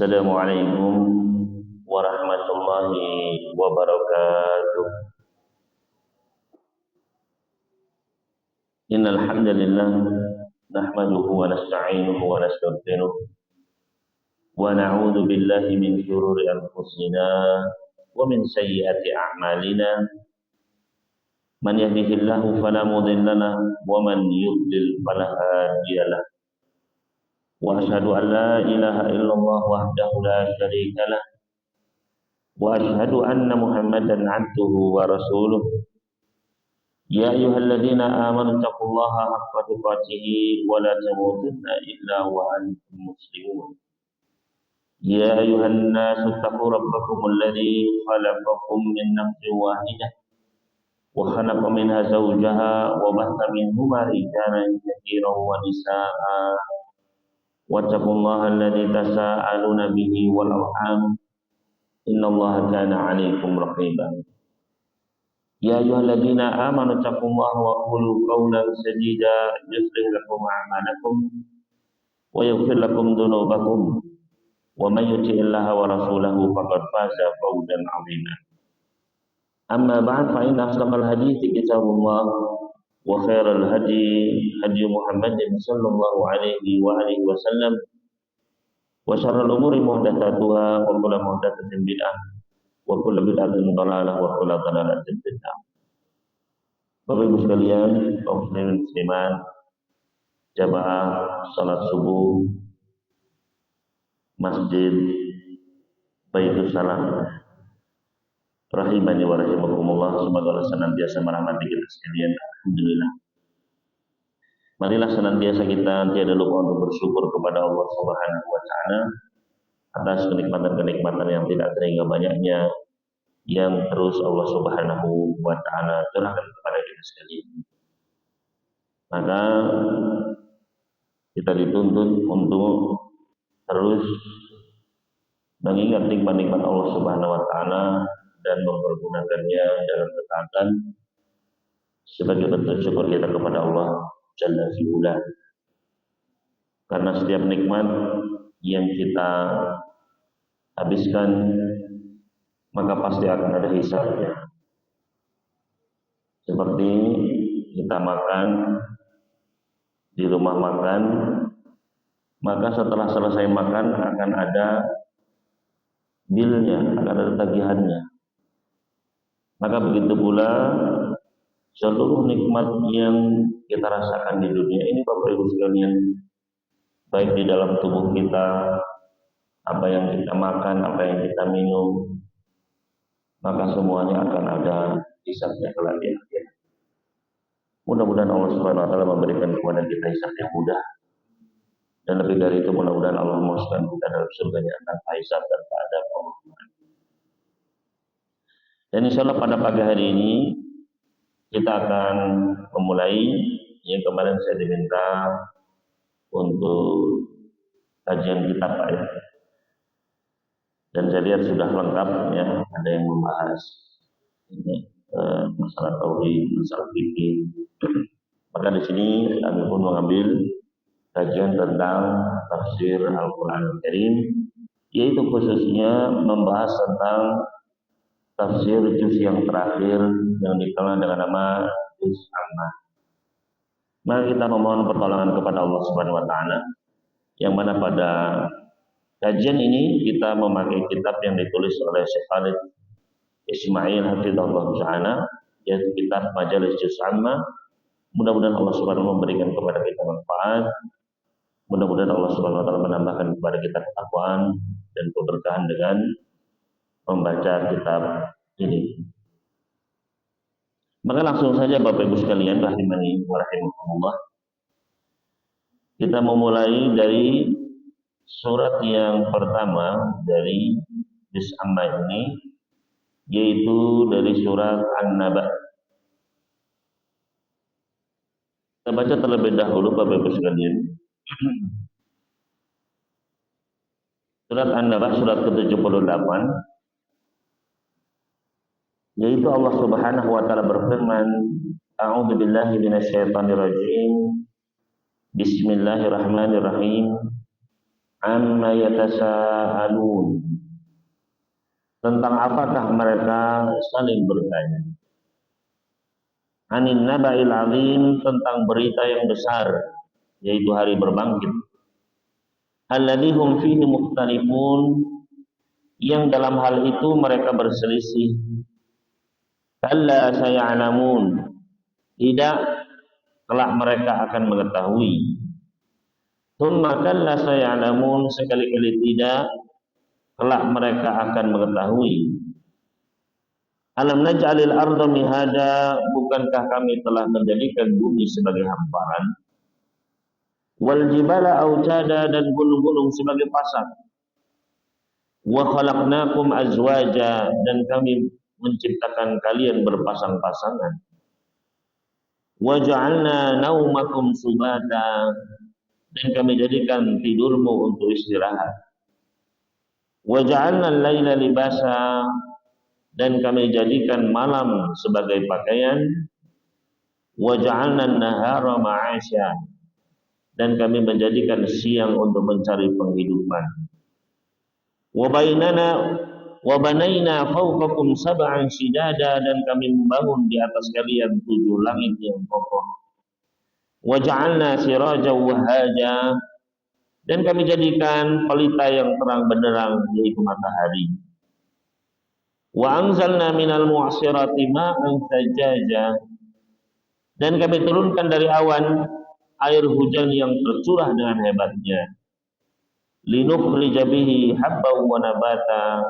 Assalamualaikum warahmatullahi wabarakatuh. Innal hamdalillah nahmaduhu wa nasta'inuhu wa nastaghfiruh wa na'udzu billahi min shururi anfusina wa min sayyiati a'malina. Man yahdihillahu fala mudilla lahu wa man yudlil fala hadiya lahu. Wa asyhadu an la ilaha illallah wahdahu la syarika lah wa asyhadu anna Muhammadan 'abduhu wa rasuluh. Ya ayyuhalladzina amanu taqullaha haqqa tuqatih wa la tamutunna illa wa antum muslimun. Ya ayyuhan nasu taqu rabbakumul ladzi khalaqakum min nafsin wahidah wa khalaqa minha zawjaha wa batha minhuma rijalan katsiran wa nisaa'a. Wattaqullaha alladzi tasaaluna bihi wal arham innallaha kana 'alaikum raqiba. Ya ayyuhalladzina amanu taqullaha wa qulu qawlan sadida yuslih lakum a'malakum wa yaghfir lakum dhunubakum wa may yuti'illaha wa rasulahu faqad faza fawzan 'azima. Amma ba'd, fa inna asdaqal hadithi kitabullah wa khairal hadi Muhammadin sallallahu alaihi wa alihi wasallam wa syarrul umuri muhdatsatuha wa kullu muhdatsatin bid'ah wa kullu bid'atin dhalalah wa kullu dhalalatin finnar. Bapak Ibu sekalian, kaum muslimin muslimat, jamaah salat subuh Masjid Baitus Salam rahimani wa rahimakumullah, semoga Allah senantiasa merahmati kita sekalian. Alhamdulillah. Marilah senantiasa kita tiada lupa untuk bersyukur kepada Allah Subhanahu wa taala atas kenikmatan-kenikmatan yang tidak terhingga banyaknya yang terus Allah Subhanahu wa taala curahkan kepada kita sekalian. Maka kita dituntut untuk terus mengingat nikmat-nikmat Allah Subhanahu wa taala dan mempergunakannya dalam ketaatan sebagai bentuk syukur kita kepada Allah Jalla fi'ula. Karena setiap nikmat yang kita habiskan maka pasti akan ada hisabnya. Seperti kita makan di rumah makan, maka setelah selesai makan akan ada bilnya, akan ada tagihannya. Maka begitu pula seluruh nikmat yang kita rasakan di dunia ini, Bapak Ibu sekalian, baik di dalam tubuh kita, apa yang kita makan, apa yang kita minum, maka semuanya akan ada hisabnya kelak di akhirat. Mudah-mudahan Allah Subhanahu wa taala memberikan kepada kita hisab yang mudah. Dan lebih dari itu, mudah-mudahan Allah memasukkan kita dalam surganya tanpa hisab dan adab Allah. Dan insyaallah pada pagi hari ini kita akan memulai yang kemarin saya diminta untuk kajian kitab Pak ya. Dan saya lihat sudah lengkap ya, ada yang membahas ini, masalah tauhid, masalah fikih. Maka di sini kami pun mengambil kajian tentang tafsir Al-Qur'an Al-Karim, yaitu khususnya membahas tentang tafsir juz yang terakhir yang dikenal dengan nama juz Ammah. Maka kita memohon pertolongan kepada Allah Subhanahu wa taala, yang mana pada kajian ini kita memakai kitab yang ditulis oleh Syekh Khalid Ismail hafizahullah taala, yaitu kitab Majalis Juz Ammah. Mudah-mudahan Allah Subhanahu wa taala memberikan kepada kita manfaat. Mudah-mudahan Allah Subhanahu wa taala menambahkan kepada kita ketakwaan dan keberkahan dengan membaca kitab ini. Maka langsung saja Bapak Ibu sekalian rahimani wa rahimakumullah, kita memulai dari surat yang pertama dari juz Ammah ini, yaitu dari surat An-Naba. Kita baca terlebih dahulu Bapak Ibu sekalian. Surat An-Naba surat ke-78, yaitu Allah Subhanahu wa taala berfirman, A'udzu billahi minasyaitonir rajim. Bismillahirrahmanirrahim. amma yatasaalun, tentang apakah mereka saling bertanya. Anin naba'il azim, tentang berita yang besar, yaitu hari berbangkit. Alladzi hum fihi mukhtalifun, yang dalam hal itu mereka berselisih. Kalla saya'lamun, tidak, kelak mereka akan mengetahui. Tsumma kalla saya'lamun, sekali-kali tidak, kelak mereka akan mengetahui. Alam naj'alil arda mihada, bukankah kami telah menjadikan bumi sebagai hamparan? Wal jibala autada, dan gunung-gunung sebagai pasak. Wa khalaqnakum azwaja, dan kami menciptakan kalian berpasang-pasangan. Wa ja'alna naumakum subata, dan kami jadikan tidurmu untuk istirahat. Wa ja'alna al-laila libasa, dan kami jadikan malam sebagai pakaian. Wa ja'alna an-nahara ma'asya, dan kami menjadikan siang untuk mencari penghidupan. Wa banaina fawqakum sab'an shidada, dan kami membangun di atas kalian 7 langit yang kokoh. Wa ja'alna sirajan wahaja, dan kami jadikan pelita yang terang benderang, yaitu matahari. Wa anzalna minal mu'sirati ma'an sajaja, dan kami turunkan dari awan air hujan yang tercurah dengan hebatnya. Linukhrija bihi habban wa nabata,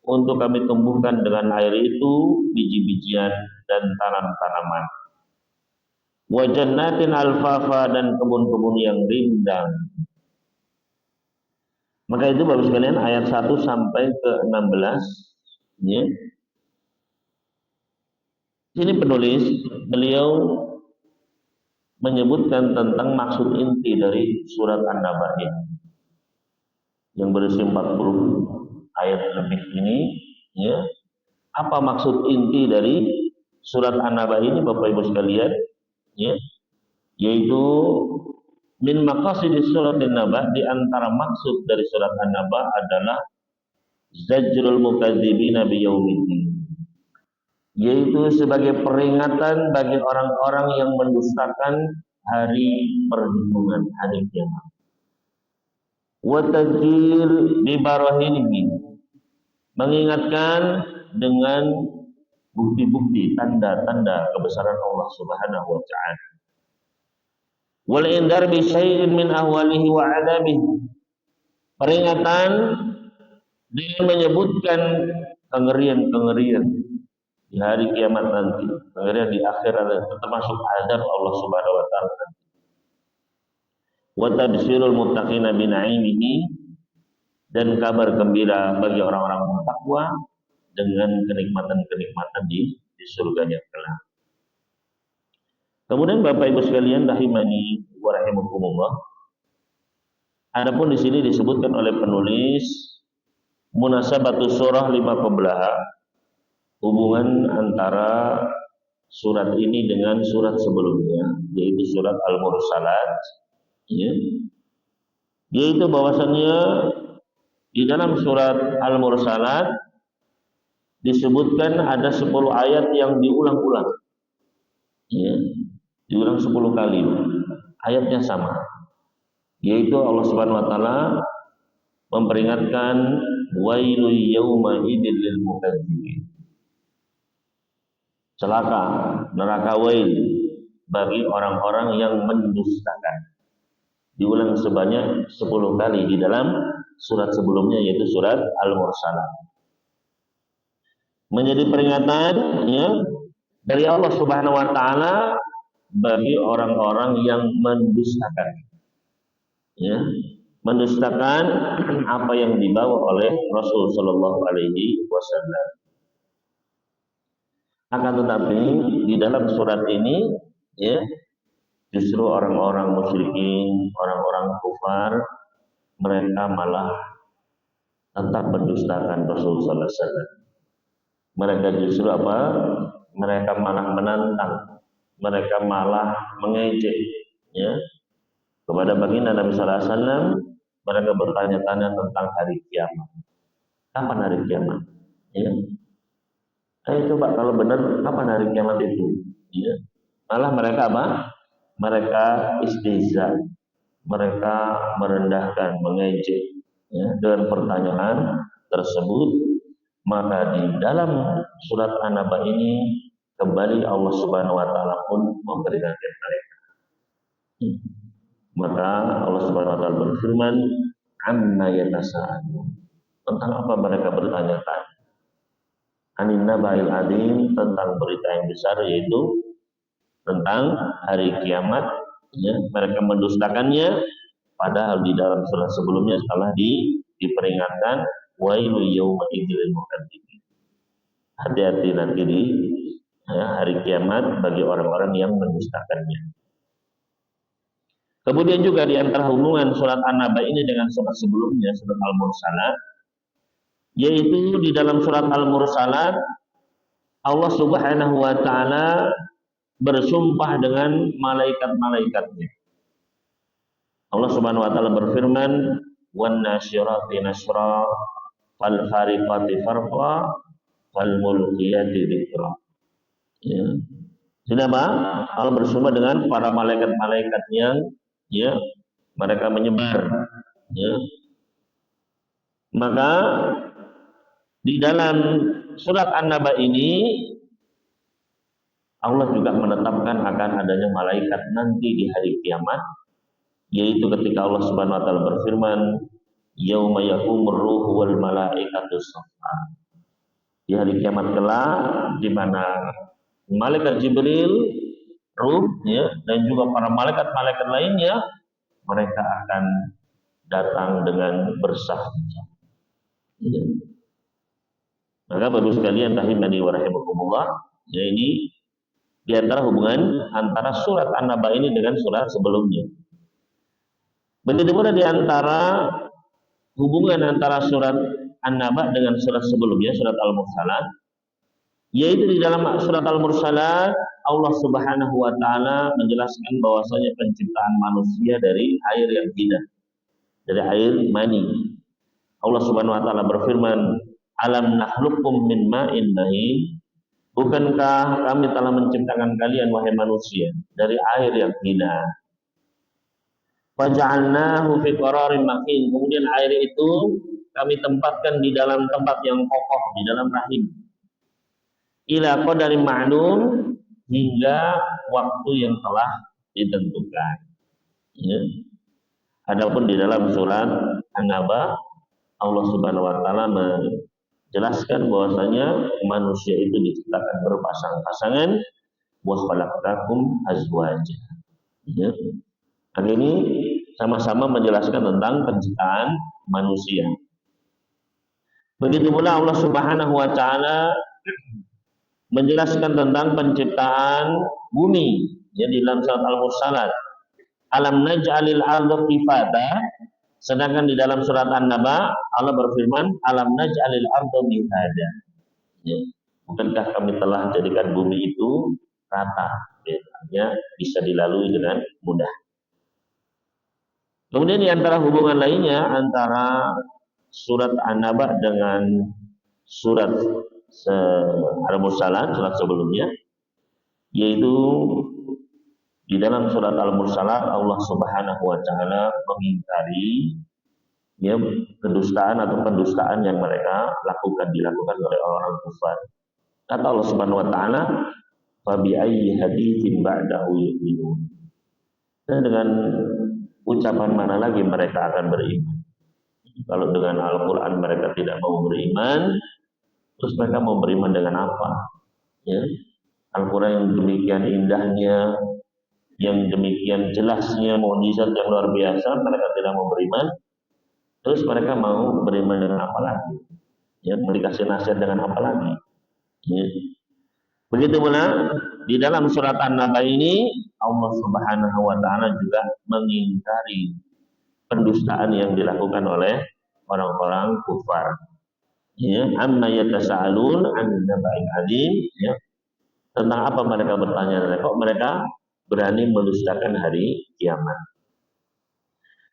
untuk kami tumbuhkan dengan air itu biji-bijian dan tanam-tanaman. Wa jannatin alfafa, dan kebun-kebun yang rindang. Maka itu Bapak sekalian ayat 1 sampai ke 16 ya. Sini penulis beliau menyebutkan tentang maksud inti dari surat An-Naba ini yang berisi 40 ayat lebih ini ya. Apa maksud inti dari surat An-Naba ini Bapak Ibu sekalian ya? Yaitu min maqasidis surat An-Naba, di antara maksud dari surat An-Naba adalah zajrul mukadzibina biyaumiddin, yaitu sebagai peringatan bagi orang-orang yang mendustakan hari perhitungan, hari kiamat. Wa tadzkir bi barahinihi, mengingatkan dengan bukti-bukti, tanda-tanda kebesaran Allah Subhanahu wa taala. Wal indar bi syai'in min ahwalihi wa adabihi, peringatan dengan menyebutkan kengerian-kengerian di hari kiamat nanti, kengerian di akhirat, termasuk azab Allah Subhanahu wa taala. Wa tabsyirul muttaqina bi na'imihi, dan kabar gembira bagi orang-orang bertakwa dengan kenikmatan-kenikmatan di surganya kelak. Kemudian Bapak Ibu sekalian rahimani wa rahimakumullah, adapun di sini disebutkan oleh penulis munasabatus surah lima qablaha, hubungan antara surat ini dengan surat sebelumnya, yaitu surat Al-Mursalat ya. Yaitu bahwasannya di dalam surat Al-Mursalat disebutkan ada 10 ayat yang diulang-ulang ya. Diulang 10 kali, ayatnya sama, yaitu Allah Subhanahu wa taala memperingatkan wailul yauma idzil lil mukadzibin, celaka, neraka wail bagi orang-orang yang mendustakan. Diulang sebanyak 10 kali di dalam surat sebelumnya, yaitu surat Al-Mursalat. Menjadi peringatan ya dari Allah Subhanahu wa taala bagi orang-orang yang mendustakan ya, mendustakan apa yang dibawa oleh Rasul sallallahu alaihi wasallam. Akan tetapi di dalam surat ini ya, justru orang-orang musyrikin, orang-orang kufar, mereka malah tetap mendustakan Rasul sallallahu alaihi wasallam. Mereka justru apa? Mereka malah menantang, mereka malah mengejek ya kepada baginda Nabi sallallahu alaihi wasallam, mereka bertanya-tanya tentang hari kiamat. Kapan hari kiamat? Ya. Ayo coba kalau benar kapan hari kiamat itu? Ya. Malah mereka apa? Mereka istihza, mereka merendahkan, mengejek ya, dengan pertanyaan tersebut. Maka di dalam surat An-Naba ini kembali Allah Subhanahu wa taala pun memperingatkan mereka. Maka Allah Subhanahu wa taala berfirman, "Amma yatasaalun." Tentang apa mereka bertanya-tanya? Anin naba'il adzim, tentang berita yang besar, yaitu tentang hari kiamat. Ya, mereka mendustakannya, padahal di dalam surat sebelumnya telah diperingatkan, wailu yauma idzil mukadzimin. Hati-hati nanti di hari kiamat bagi orang-orang yang mendustakannya. Kemudian juga di antara hubungan surat An-Naba ini dengan surat sebelumnya, surat Al-Mursalat, yaitu di dalam surat Al-Mursalat Allah Subhanahu wa taala bersumpah dengan malaikat-malaikatnya. Allah Subhanahu wa taala berfirman, "Wan nasyirati nasra, fal fariqati farqa, fal mulqiyati dzikra." Ya. Kenapa? Allah bersumpah dengan para malaikat-malaikat yang ya mereka menyebar. Ya. Maka di dalam surat An-Naba ini Allah juga menetapkan akan adanya malaikat nanti di hari kiamat, yaitu ketika Allah Subhanahu wa taala berfirman, "Yauma yaqumur ruhu wal malaikatu shaffa." Di hari kiamat kelak di mana malaikat Jibril, ruh ya, dan juga para malaikat-malaikat lainnya mereka akan datang dengan bersah-sah. Ya. Maka baru sekalian rahimani wa rahimakumullah, ya ini di antara hubungan antara surat An-Naba ini dengan surat sebelumnya. Begitu pula di antara hubungan antara surat An-Naba dengan surat sebelumnya, surat Al-Mursalat, yaitu di dalam surat Al-Mursalat Allah Subhanahu wa taala menjelaskan bahwasanya penciptaan manusia dari air yang hina, dari air mani. Allah Subhanahu wa taala berfirman, "Alam nakhluqukum min ma'in mahin." Bukankah kami telah menciptakan kalian wahai manusia dari air yang hina? Faja'alnahu fi qararin makin. Kemudian air itu kami tempatkan di dalam tempat yang kokoh, di dalam rahim. Ila qadarin ma'lum, hingga waktu yang telah ditentukan. Ya. Adapun di dalam surat An-Naba Allah Subhanahu wa taala menjelaskan bahwasanya manusia itu diciptakan berpasang-pasangan, wa khalaqnakum azwaja. Ya. Dan ini sama-sama menjelaskan tentang penciptaan manusia. Begitu pula Allah Subhanahu wa taala menjelaskan tentang penciptaan bumi, ya, di dalam surat Al-Mursalat. Alam naj'alil arda kifata, sedangkan di dalam surat An-Naba Allah berfirman, alam naj'alil arda mihada. Ya. Bukankah kami telah jadikan bumi itu rata, ya, bisa dilalui dengan mudah. Kemudian di antara hubungan lainnya antara surat An-Naba dengan surat Al-Mursalat, surat sebelumnya, yaitu di dalam surat Al-Mursalat Allah Subhanahu wa taala mengingkari ya kedustaan atau pendustaan yang mereka dilakukan oleh orang kafir. Kata Allah Subhanahu wa taala, "Fa bi ayyi haditsin ba'dahu yu'minun." Dan dengan ucapan mana lagi mereka akan beriman? Kalau dengan Al-Quran mereka tidak mau beriman, terus mereka mau beriman dengan apa? Ya, Al-Quran yang demikian indahnya, yang demikian jelasnya, mukjizat yang luar biasa, mereka tidak mau beriman. Terus mereka mau beriman dengan apa lagi? Ya, mau dikasih nasihat dengan apa lagi? Ya. Begitu pula di dalam surat An-Naba ini Allah Subhanahu wa taala juga mengingkari pendustaan yang dilakukan oleh orang-orang kufar. Ya, amma yatasaalun 'anil naba'il 'adzim, ya. Tentang apa mereka bertanya? Kok mereka berani mendustakan hari kiamat?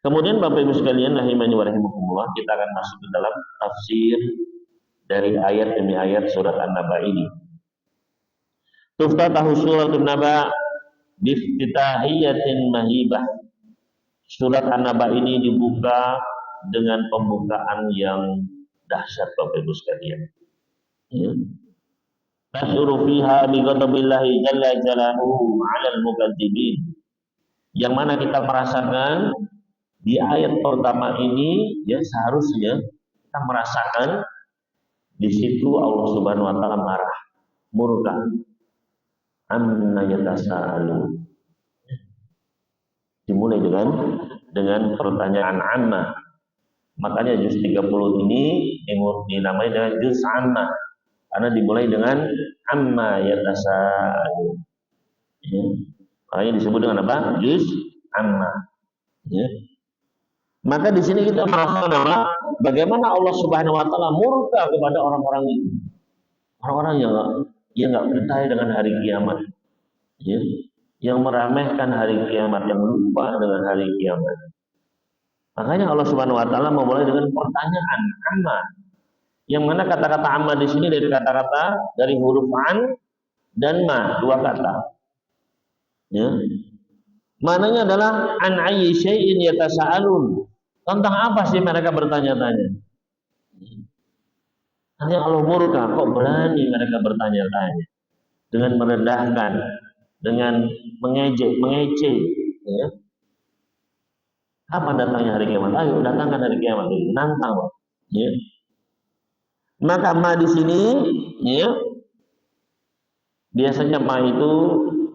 Kemudian Bapak Ibu sekalian rahimani wa rahimakumullah, kita akan masuk ke dalam tafsir dari ayat demi ayat surat An-Naba ini. Tuftatahu suratul Naba biftitahiyatin mahibah. Surat An-Naba ini dibuka dengan pembukaan yang dahsyat Bapak Ibu sekalian. Ya. Tasyuru fiha bi ghadabillahi jalla jalaluhu 'alal mukadzibin. Yang mana kita merasakan di ayat pertama ini, ya seharusnya kita merasakan di situ Allah Subhanahu wa taala marah, murka. Anna yatasaalu. Dimulai dengan pertanyaan amma. Makanya juz 30 ini dinamai dengan juz amma. Karena dimulai dengan amma yatasaalu. Ya. Makanya disebut dengan apa? Juz amma. Ya. Maka di sini kita merasakan bagaimana Allah Subhanahu wa taala murka kepada orang-orang itu. Orang-orang yang enggak percaya dengan hari kiamat. Ya. Yang meremehkan hari kiamat, yang lupa dengan hari kiamat. Makanya Allah Subhanahu wa taala memulai dengan pertanyaan amma. Yang mana kata-kata amma di sini dari huruf an dan ma, dua kata. Ya. Maknanya adalah an ayyi syai'in yatasaalun. Tentang apa sih mereka bertanya-tanya? Hanya Allah murka, kok berani mereka bertanya-tanya dengan merendahkan, dengan mengejek, ya. Kapan datangnya hari kiamat? Ayo datangkan hari kiamat itu, nantang, ya. Maka ma di sini, ya, biasanya ma itu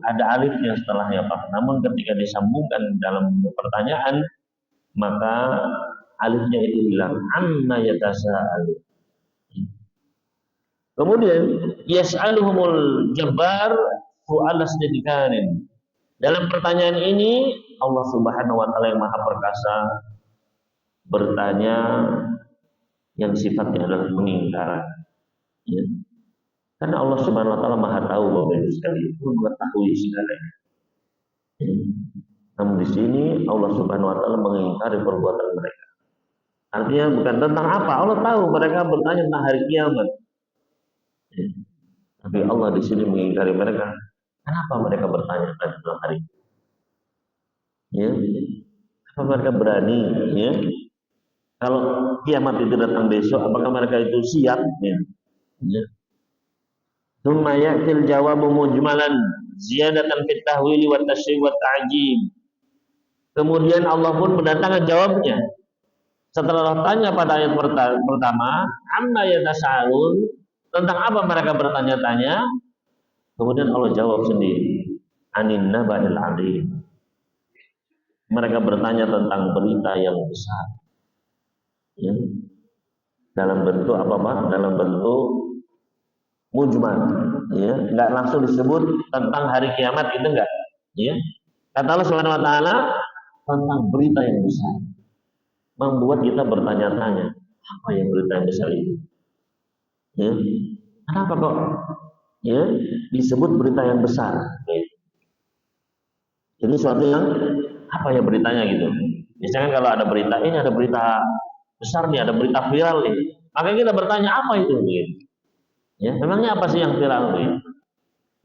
ada alifnya setelahnya Pak. Namun ketika disambungkan dalam pertanyaan, maka alifnya itu hilang. Amma yatasaalu. Kemudian yas'aluhumul jabbar su'al istidkarin. Dalam pertanyaan ini Allah Subhanahu wa taala yang Maha Perkasa bertanya yang sifatnya adalah pengingkaran. Ya. Karena Allah Subhanahu wa taala Maha tahu Bapak Ibu sekalian, mengetahui segalanya. Ya. Namun di sini Allah Subhanahu wa taala mengingkari perbuatan mereka. Artinya bukan tentang apa, Allah tahu mereka bertanya tentang hari kiamat. Ya. Tapi Allah di sini mengingkari mereka. Kenapa mereka bertanya tentang hari kiamat? Ya. Apa mereka berani? Ya. Kalau kiamat itu datang besok, apakah mereka itu siap? Ya. Ya. Tsumma ya'til jawabu mujmalan ziyadatan fit tahwili wat tasyrih wat ta'jib. Kemudian Allah pun mendatangkan jawabnya. Setelah tanya pada ayat pertama, amma yatasaalun, tentang apa mereka bertanya-tanya? Kemudian Allah jawab sendiri, anin naba'il 'adzim. Mereka bertanya tentang berita yang besar. Ya. Dalam bentuk apa Pak? Dalam bentuk mujmal, ya, enggak langsung disebut tentang hari kiamat, itu enggak, ya. Kata Allah Subhanahu wa taala tentang berita yang besar, membuat kita bertanya-tanya, apa yang berita yang besar itu? Ya. Kenapa kok ya disebut berita yang besar? Ya. Ini suatu yang apa ya beritanya gitu. Misalkan kalau ada berita ini, ada berita besar nih, ada berita viral nih, maka kita bertanya apa itu? Gitu. Ya, memangnya apa sih yang viral itu?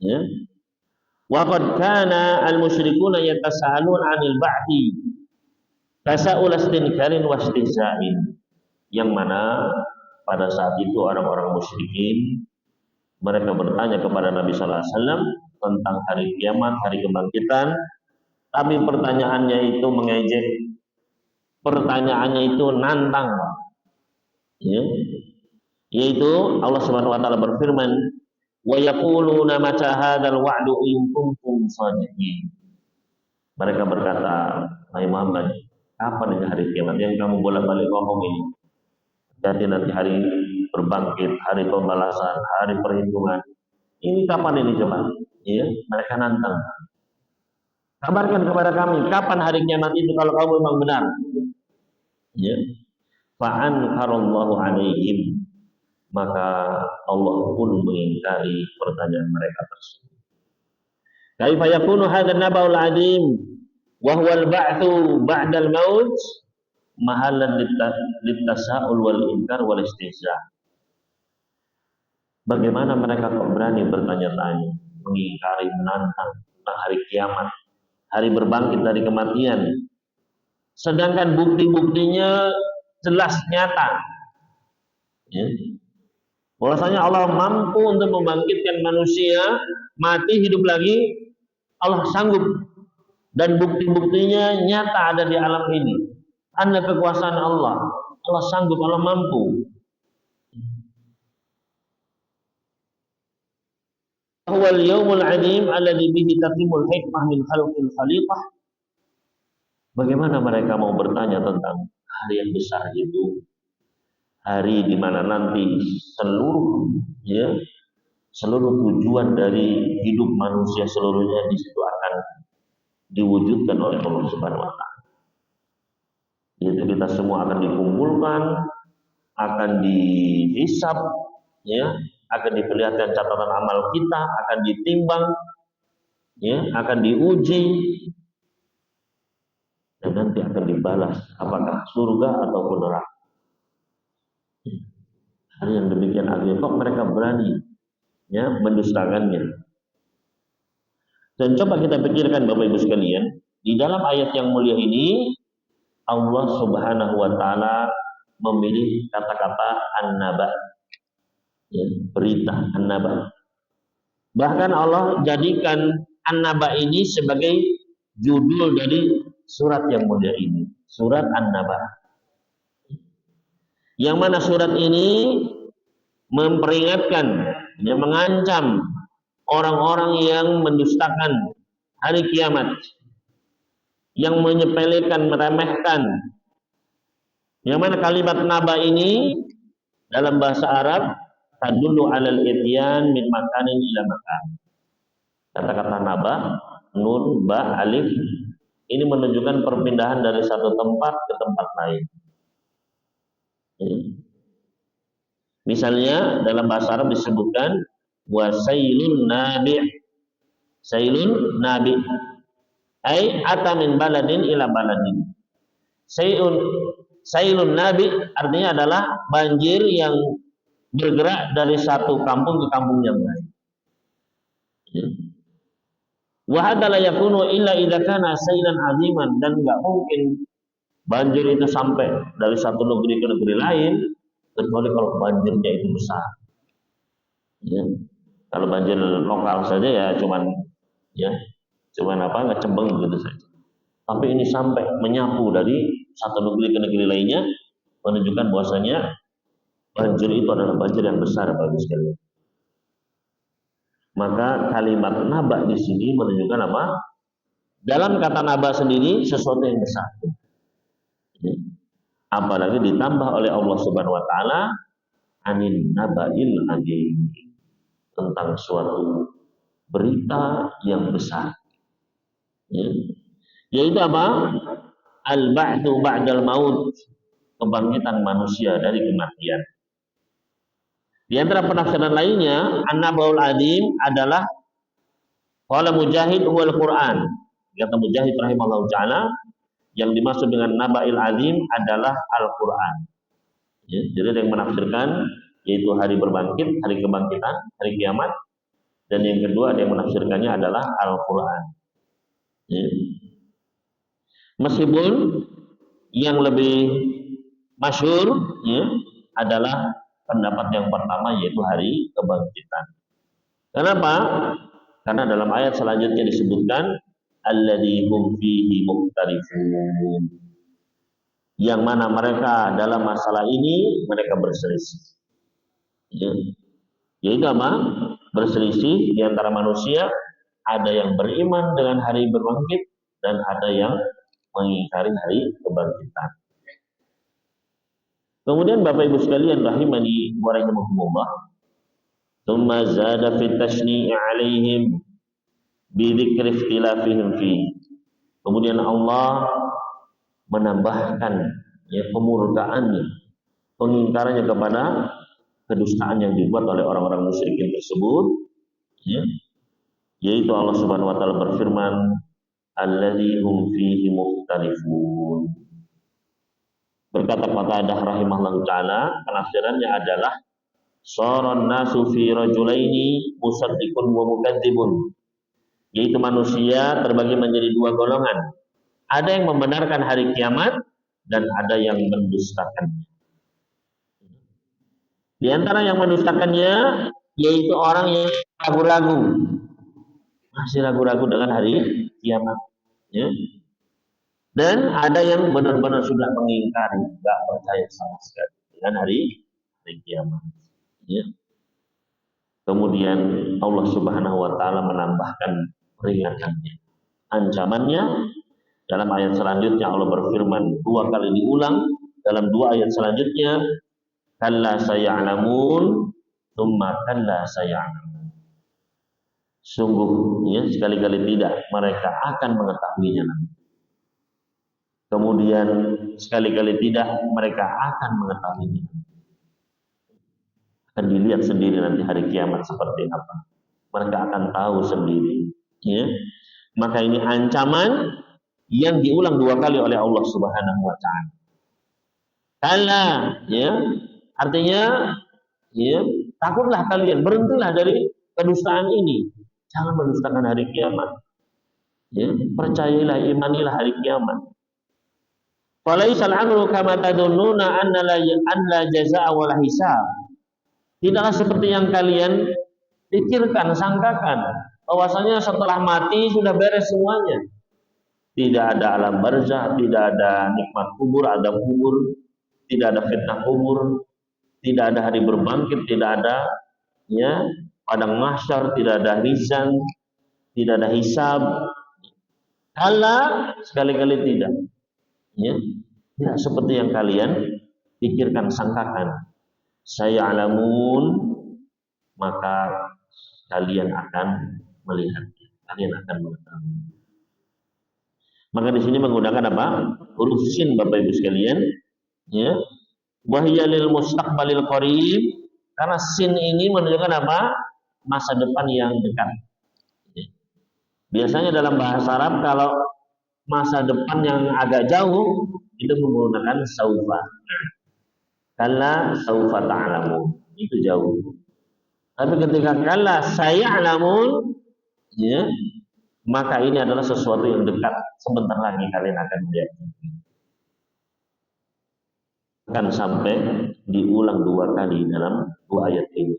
Ya. Wa qad kana al-musyrikuuna yatasaalun 'anil ba'thi tasa'ul istinkarin wa istihza'in. Yang mana pada saat itu orang-orang musyrikin mereka bertanya kepada Nabi sallallahu alaihi wasallam tentang hari kiamat, hari kebangkitan, tapi pertanyaannya itu mengejek, pertanyaannya itu nantang. Ya. Yaitu Allah Subhanahu wa taala berfirman, wa yaquluna mata hadzal wa'du in kuntum shadiqin. Mereka berkata, "Hai Muhammad, kapan ini hari kiamat yang kamu bolak-balik ngomong ini? Jadi nanti hari berbangkit, hari pembalasan, hari perhitungan. Ini kapan ini coba?" Ya, mereka nantang. Kabarkan kepada kami kapan hari kiamat itu kalau kamu memang benar. Ya. Fa'ankarallahu 'alaihim. Maka Allah pun mengingkari pertanyaan mereka tersebut. Kaifa yakunu hadzal naba'ul 'adzim wa huwa al-ba'tsu ba'dal maut? mahallan litasa'ul wal inkar wal istihza. Bagaimana mereka kok berani bertanya-tanya, mengingkari, menantang tentang hari kiamat, hari berbangkit dari kematian, sedangkan bukti-buktinya jelas nyata, ya. Bahwasanya Allah mampu untuk membangkitkan manusia mati hidup lagi, Allah sanggup, dan bukti-buktinya nyata ada di alam ini. Anda kekuasaan Allah, Allah sanggup, Allah mampu. Huwal yaumul adim alladzi bihi tatimul hikmah min khalqil khaliqah. Bagaimana mereka mau bertanya tentang hari yang besar itu, hari di mana nanti seluruh tujuan dari hidup manusia seluruhnya di situ akan diwujudkan oleh Allah Subhanahu wa taala. Yaitu kita semua akan dikumpulkan, akan dihisab, ya, akan diperlihatkan catatan amal kita, akan ditimbang, ya, akan diuji, dan nanti akan dibalas apakah surga ataupun neraka. Hal yang demikian agung, kok mereka berani, ya, mendustakannya. Dan coba kita pikirkan Bapak Ibu sekalian, di dalam ayat yang mulia ini Allah Subhanahu wa taala memilih kata-kata an-naba, ya, berita an-naba. Bahkan Allah jadikan an-naba ini sebagai judul dari surat yang mulia ini, surat an-naba. Yang mana surat ini memperingatkan, yang mengancam orang-orang yang mendustakan hari kiamat, yang menyepelekan, meremehkan. Yang mana kalimat naba ini dalam bahasa Arab tadullu alal ityan min makanin ila makan. Kata-kata naba, nun, ba, alif ini menunjukkan perpindahan dari satu tempat ke tempat lain. Misalnya dalam bahasa Arab disebutkan wasailun nabi, sailun nabi, ai ata min baladin ila baladin. Sailun nabi artinya adalah banjir yang bergerak dari satu kampung ke kampung yang lain. Wa hadza la yakunu illa idza kana sailan aziman, dan enggak mungkin banjir itu sampai dari satu negeri ke negeri lain kecuali kalau banjirnya itu besar. Ya. Kalau banjir lokal saja ya cuman ngecembeng gitu saja. Tapi ini sampai menyapu dari satu negeri ke negeri lainnya, menunjukkan bahwasanya banjir itu adalah banjir yang besar bagi sekalian. Maka kalimat naba di sini menunjukkan apa? Dalam kata naba sendiri sesuatu yang besar. Apalagi ditambah oleh Allah Subhanahu wa taala anin nabail adzim, tentang suatu berita yang besar. Yaitu apa? Al-ba'tsu ba'dal maut, kebangkitan manusia dari kematian. Di antara penafsiran lainnya, an-nabaul adzim adalah qala Mujahid wal Quran. Kata Mujahid rahimahullah taala, yang dimaksud dengan nabail azim adalah Al-Quran. Ya, jadi yang menafsirkan yaitu hari berbangkit, hari kebangkitan, hari kiamat. Dan yang kedua yang menafsirkannya adalah Al-Quran. Ya. Meskipun yang lebih masyhur, ya, adalah pendapat yang pertama yaitu hari kebangkitan. Kenapa? Karena dalam ayat selanjutnya disebutkan alladzi hum fihi mukhtalifun, yang mana mereka dalam masalah ini mereka berselisih. Ya. Yaitu apa? Berselisih di antara manusia, ada yang beriman dengan hari berbangkit dan ada yang mengingkari hari kebangkitan. Kemudian Bapak Ibu sekalian rahimani wa rahimakumullah, tsumma zada fit tashni'i 'alaihim bidzikri ikhtilafihim fi. Kemudian Allah menambahkan, ya, pemurkaannya, pengingkarannya kepada kedustaan yang dibuat oleh orang-orang musyrikin tersebut, ya, yaitu Allah Subhanahu wa taala berfirman alladzi hum fihi mukhtalifun, Berkata Qatadah rahimahullahu taala, penafsirannya adalah saran nasu fi rajulaini musaddiqun wa mukadzibun. Yaitu manusia terbagi menjadi dua golongan. Ada yang membenarkan hari kiamat dan ada yang mendustakannya. Di antara yang mendustakannya yaitu orang yang ragu-ragu, masih ragu-ragu dengan hari kiamat, ya. Dan ada yang benar-benar sudah mengingkari, tidak percaya sama sekali dengan hari kiamat. Ya. Kemudian Allah Subhanahu Wa Taala menambahkan peringatannya, ancamannya dalam ayat selanjutnya. Allah berfirman, dua kali diulang dalam dua ayat selanjutnya, kalla saya'lamun, tsumma kalla saya'lamun. Sungguh, ya, sekali-kali tidak, mereka akan mengetahuinya nanti. Kemudian sekali-kali tidak, mereka akan mengetahuinya. Akan dilihat sendiri nanti hari kiamat seperti apa. Mereka akan tahu sendiri. Ya. Maka ini ancaman yang diulang dua kali oleh Allah Subhanahu Wa Taala. Kala, ya, artinya, ya, takutlah kalian, berhentilah dari kedustaan ini. Jangan mendustakan hari kiamat. Ya, percayailah, imanilah hari kiamat. Falaisal amru kama tadunnuna anna la jazaa'a wa la hisab. Tidaklah seperti yang kalian pikirkan, sangkakan, bahwasanya setelah mati sudah beres semuanya. Tidak ada alam barzah, tidak ada nikmat kubur, adab kubur, tidak ada fitnah kubur, tidak ada hari berbangkit, tidak ada, ya, padang mahsyar, tidak ada rizan, tidak ada hisab. Kala, sekali-kali tidak. Ya, tidak seperti yang kalian pikirkan, sangkakan. Saya alamun, maka kalian akan melihatnya, kalian akan mengetahui. Maka di sini menggunakan apa? Huruf sin, Bapak Ibu sekalian. Ya, wahya lil mustaqbalil qarib, karena sin ini menunjukkan apa? Masa depan yang dekat. Ya. Biasanya dalam bahasa Arab kalau masa depan yang agak jauh itu menggunakan saufa. Kalla saufa ta'lamun, itu jauh. Tapi ketika kalla saya'lamun, ya, maka ini adalah sesuatu yang dekat. Sebentar lagi kalian akan melihat. Akan sampai diulang dua kali dalam dua ayat ini.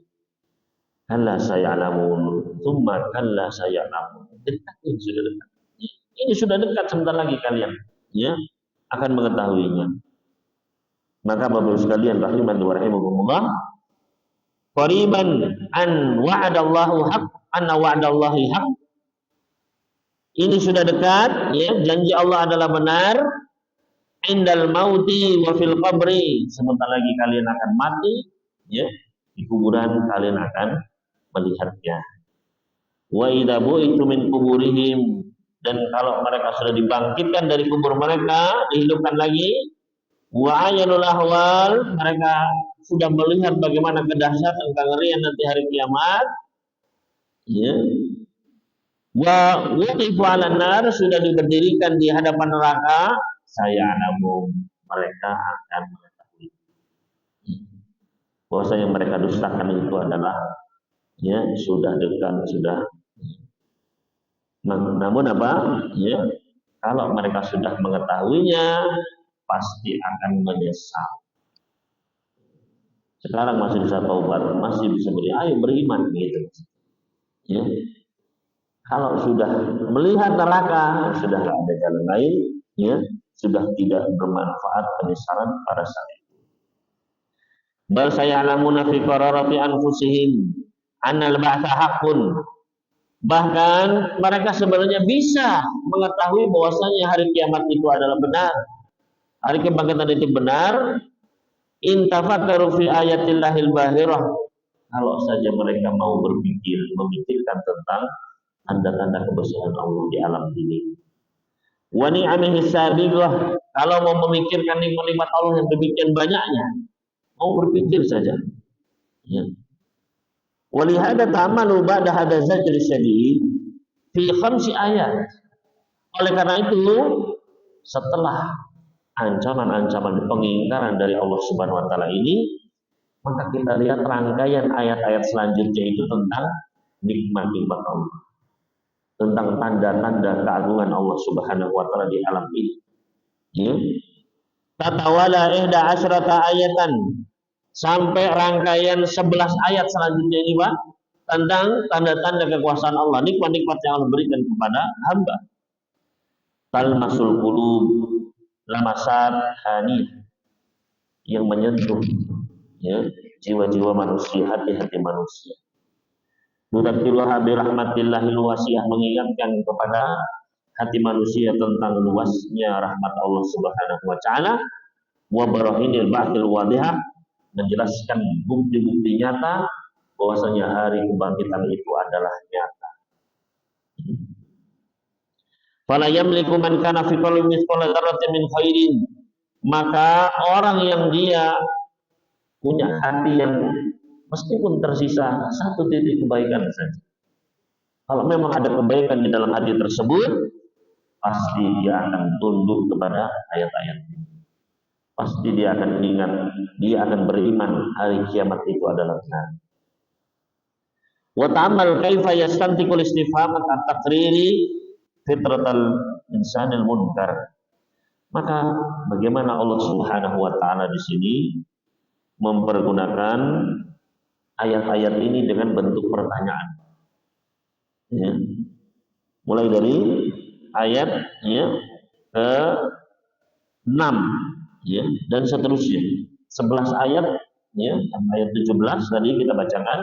Kalla saya'lamun, tsumma kalla saya'lamun. Dekat, ini sudah dekat. Ini sudah dekat, sebentar lagi kalian, ya, akan mengetahuinya. Maka Bapak sekalian rahiman wa rahimakumullah, qariban an wa'adallahu haq, anna wa'adallahi haq. Ini sudah dekat, ya, janji Allah adalah benar. Indal mauti wa fil qabri, sebentar lagi kalian akan mati, ya, di kuburan kalian akan melihatnya. Wa idza bu'itu min kuburihim, dan kalau mereka sudah dibangkitkan dari kubur mereka, dihidupkan lagi, wa ayanul ahwal, mereka sudah melihat bagaimana kedahsyatan kengerian nanti hari kiamat, ya. Wa wuqifu 'alan nar, sudah diberdirikan di hadapan neraka, saya namu, mereka akan mengetahui bahwasanya mereka dustakan itu adalah, ya, sudah dekat, sudah. Namun apa? Ya, kalau mereka sudah mengetahuinya, pasti akan menyesal. Sekarang masih bisa taubat, masih bisa ayo beriman, gitu. Ya. Kalau sudah melihat neraka, sudah tidak ada jalan lain, ya, sudah tidak bermanfaat penyesalan pada saat itu. Bal sayalamuna fi qararati anfusihim annal ba'tsa haqqun. Bahkan mereka sebenarnya bisa mengetahui bahwasanya hari kiamat itu adalah benar. Hari kebangkitan itu benar. Intafakkaru fi ayatillahil bahirah. Kalau saja mereka mau berpikir, memikirkan tentang tanda-tanda kebesaran Allah di alam ini. Wa ni'amihi sabiqah. Kalau mau memikirkan nikmat-nikmat Allah yang demikian banyaknya, mau berpikir saja. Ya. Walihada ta'amalu ba'da hada zajri syadid fi khamsi ayat. Oleh karena itu, setelah ancaman-ancaman pengingkaran dari Allah Subhanahu wa taala ini, maka kita lihat rangkaian ayat-ayat selanjutnya itu tentang nikmat-nikmat Allah, tentang tanda-tanda keagungan Allah Subhanahu wa taala di alam ini. Ya. Tatawala ihda asyrata ayatan, sampai rangkaian 11 ayat selanjutnya ini, Pak, tentang tanda-tanda kekuasaan Allah, nikmat-nikmat yang Allah berikan kepada hamba. Talmasul qulub, lamasat hanif, yang menyentuh ya jiwa-jiwa manusia, hati-hati manusia. Nudzakiruha bi rahmatillahil wasiyah, mengingatkan kepada hati manusia tentang luasnya rahmat Allah Subhanahu wa taala, wa barahinil ba'dil wadihah, menjelaskan bukti-bukti nyata bahwasanya hari kebangkitan itu adalah nyata. Fala yamliku man kana fi qalbi mithqala dzarratin min khairin, maka orang yang dia punya hati yang meskipun tersisa satu titik kebaikan saja, kalau memang ada kebaikan di dalam hati tersebut, pasti dia akan tunduk kepada ayat-ayat ini. Pasti dia akan ingat, dia akan beriman hari kiamat itu adalah benar. Wa ta'amal kaifa yastantiqul istifham at-taqriri fitratal insanil munkar. Maka bagaimana Allah Subhanahu wa taala di sini mempergunakan ayat-ayat ini dengan bentuk pertanyaan. Ya. Mulai dari ayat ya ke 6 ya dan seterusnya. 11 ayat ya, ayat 17 tadi kita bacakan.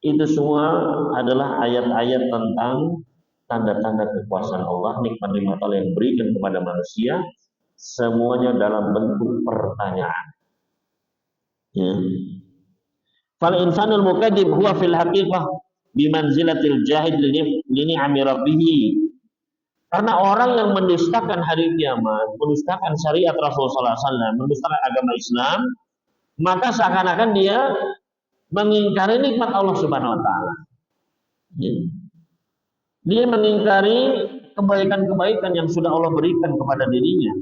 Itu semua adalah ayat-ayat tentang tanda-tanda kekuasaan Allah, nikmat-nikmat Allah yang berikan kepada manusia, semuanya dalam bentuk pertanyaan. Ya. Fal insanul mukadzib huwa fil haqiqah bimanzilatil jahid li ni'ami rabbih. Karena orang yang mendustakan hari kiamat, mendustakan syariat Rasulullah SAW, mendustakan agama Islam, maka seakan-akan dia mengingkari nikmat Allah Subhanahu wa taala. Dia mengingkari kebaikan-kebaikan yang sudah Allah berikan kepada dirinya.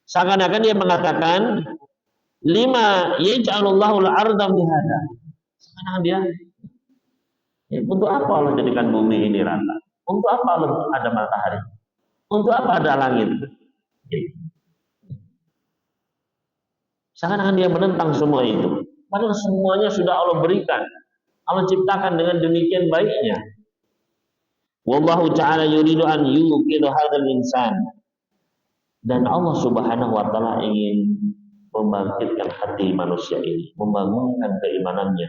Seakan-akan dia mengatakan, lima yaj'alullahu al-ardha bihada. Seakan-akan dia, untuk apa Allah jadikan bumi ini rata? Untuk apa Allah ada matahari? Untuk apa ada langit? Seakan-akan dia menentang semua itu. Padahal semuanya sudah Allah berikan. Allah ciptakan dengan demikian baiknya. Wallahu ta'ala yuridu an yuqidu hadzal insan. Dan Allah Subhanahu wa taala ingin membangkitkan hati manusia ini, membangunkan keimanannya.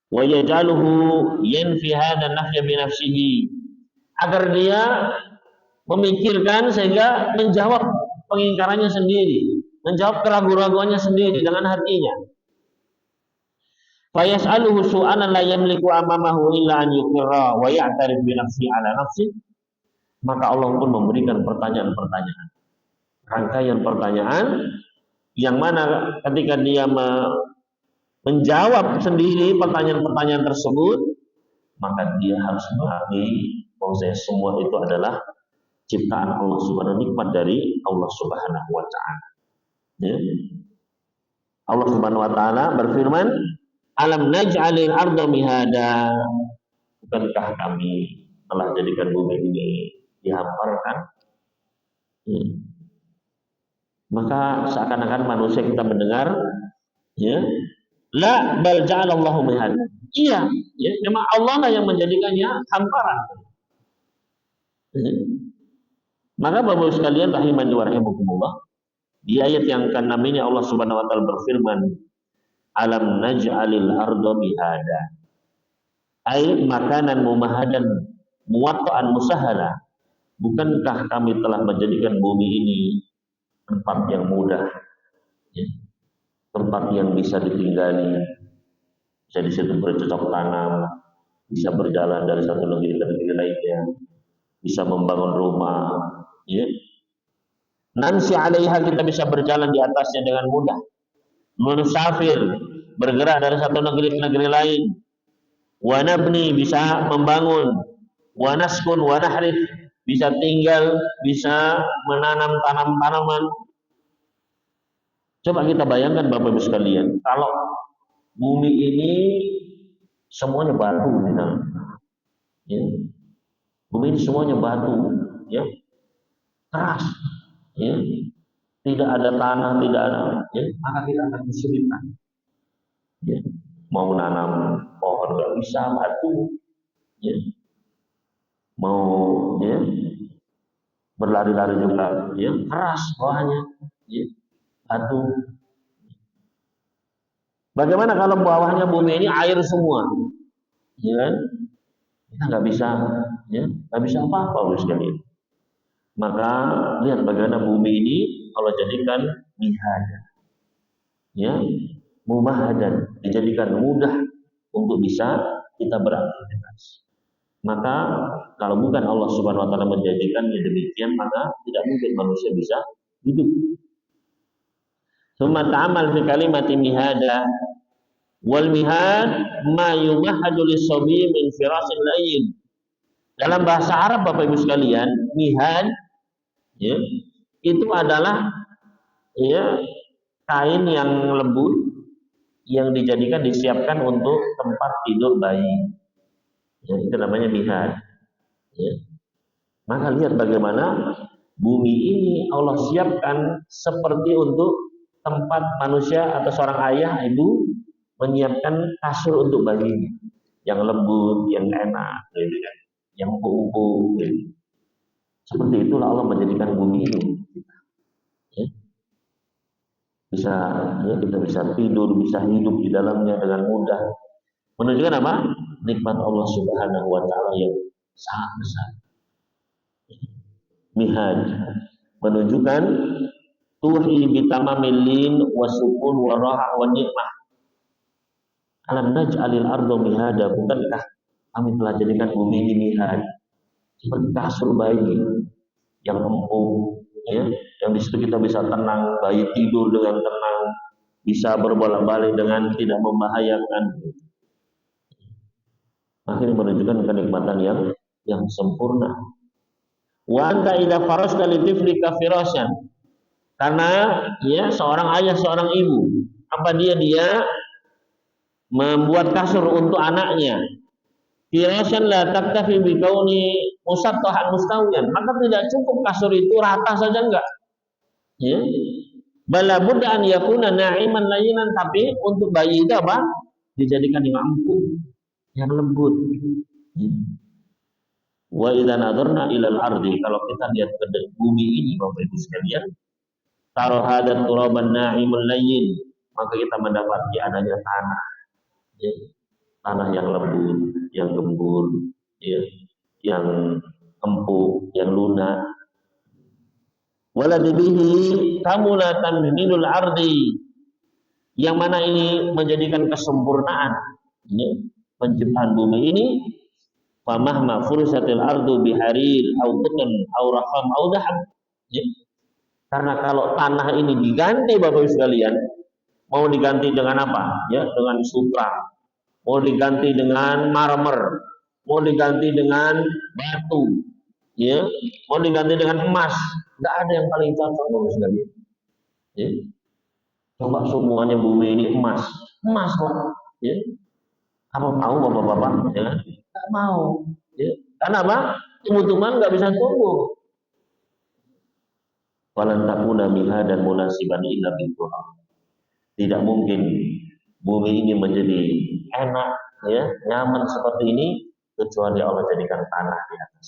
Wa yaj'aluhu yanfi hadzal nafya bi nafsihi, agar dia memikirkan sehingga menjawab pengingkarannya sendiri, menjawab keraguan-raguannya sendiri dengan hatinya. Fa yas'aluhu su'alan la yamliku amamahu illa an yuqirra wa ya'tarif bi nafsi ala nafsi. Maka Allah pun memberikan pertanyaan-pertanyaan, rangkaian pertanyaan yang mana ketika dia menjawab sendiri pertanyaan-pertanyaan tersebut, maka dia harus mengakui bahwa semua itu adalah ciptaan Allah Subhanahu, nikmat dari Allah Subhanahu wa taala. Ya. Allah Subhanahu wa taala berfirman, "Alam naj'alil arda mihada." Bukankah kami telah jadikan bumi ini dihamparkan? Ya. Maka seakan-akan manusia kita mendengar, ya, la bal ja'alallahu mihada. Iya, ya, memang Allah lah yang menjadikannya hamparan. Ya. Maka Bapak sekalian rahimani wa rahimakumullah, di ayat yang ke-6 ini Allah Subhanahu wa taala berfirman, "Alam naj'alil arda mihada." Ai makanan mumahadan muwatta'an musahala. Bukankah kami telah menjadikan bumi ini tempat yang mudah, ya, tempat yang bisa ditinggali, bisa di situ bercocok tanam, bisa berjalan dari satu negeri ke negeri lainnya, bisa membangun rumah, ya. Nansi 'alaiha, kita bisa berjalan di atasnya dengan mudah. Musafir, bergerak dari satu negeri ke negeri lain. Wa nabni, bisa membangun. Wa naskun wa nahrif, bisa tinggal, bisa menanam tanaman. Coba kita bayangkan Bapak Ibu sekalian, kalau bumi ini semuanya batu di dalam, ya. Bumi ini semuanya batu, ya, keras, ya, tidak ada tanah, tidak ada, ya, maka kita akan kesulitan, ya. Mau nanam pohon nggak bisa, batu, ya. Mau, ya, berlari-lari juga, ya, keras bawahnya, ya, batu. Bagaimana kalau bawahnya bumi ini air semua, ya kan? Kita nggak bisa, ya, nggak bisa apa-apa Bapak sekalian. Maka lihat bagaimana bumi ini Allah jadikan mihad, ya, mumahadan, dijadikan mudah untuk bisa kita beraktivitas. Maka kalau bukan Allah Subhanahu wa taala menjadikannya demikian, maka tidak mungkin manusia bisa hidup. Summa ta'amal fi kalimati mihada wal mihad ma yumahadu lis-sabi min firasil layyin. Dalam bahasa Arab Bapak Ibu sekalian, mihad, ya, itu adalah, ya, kain yang lembut yang dijadikan disiapkan untuk tempat tidur bayi. Ya, itu namanya mihad. Ya. Maka lihat bagaimana bumi ini Allah siapkan seperti untuk tempat manusia atau seorang ayah ibu menyiapkan kasur untuk bayi yang lembut, yang enak, gitu kan, yang empuk-empuk. Gitu. Seperti itulah Allah menjadikan bumi ini. Ya. Bisa, ya, kita bisa tidur, bisa hidup di dalamnya dengan mudah. Menunjukkan apa? Nikmat Allah Subhanahu wa taala yang sangat besar. Mihaj menunjukkan tuhi bitamamil lin wa sukun wa raha wa nikmah. Alam naj'alil ardo mihada, bukankah kami telah jadikan bumi ini mihad, seperti kasur bayi yang empuk, ya, yang di situ kita bisa tenang, bayi tidur dengan tenang, bisa berbolak-balik dengan tidak membahayakan. Akhirnya menunjukkan kenikmatan yang sempurna. Wa anta idza farashta li tiflika firasyan. Karena, ya, seorang ayah, seorang ibu, apa dia membuat kasur untuk anaknya. Firasyan la taktafi bi kauni musattahan mustawiyan. Maka tidak cukup kasur itu rata saja, enggak. Ya. Bala budda an yakuna na'iman layyinan, tapi untuk bayi itu apa? Dijadikan yang empuk, yang lembut. Ya. Wa idza nadarna ilal ardi, kalau kita lihat ke bumi ini Bapak Ibu sekalian, taruh hadat turaban na'imul layyin, maka kita mendapati adanya tanah, ya, tanah yang lembut, yang gembur, ya, yang empuk, yang lunak. Waladibihi kamulatan minul ardi, yang mana ini menjadikan kesempurnaan, ya, penciptaan bumi ini. Famahma fursatil ardu biharir au qutn au raqam au dhahab. Ya. Karena kalau tanah ini diganti Bapak Ibu sekalian, mau diganti dengan apa? Ya, dengan sutra. Mau diganti dengan marmer, mau diganti dengan batu, ya, mau diganti dengan emas. Tidak ada yang paling cocok Bapak Ibu sekalian. Ya. Coba semuanya bumi ini emas, emas lah. Ya. Apa mau Bapak-bapak? Ya. Nggak mau, ya. Karena apa? Tumbuh-tumbuhan nggak bisa tumbuh. Walan takuna mihadan munasiban illa bilturab. Tidak mungkin bumi ini menjadi enak, ya, nyaman seperti ini kecuali Allah jadikan tanah di atas.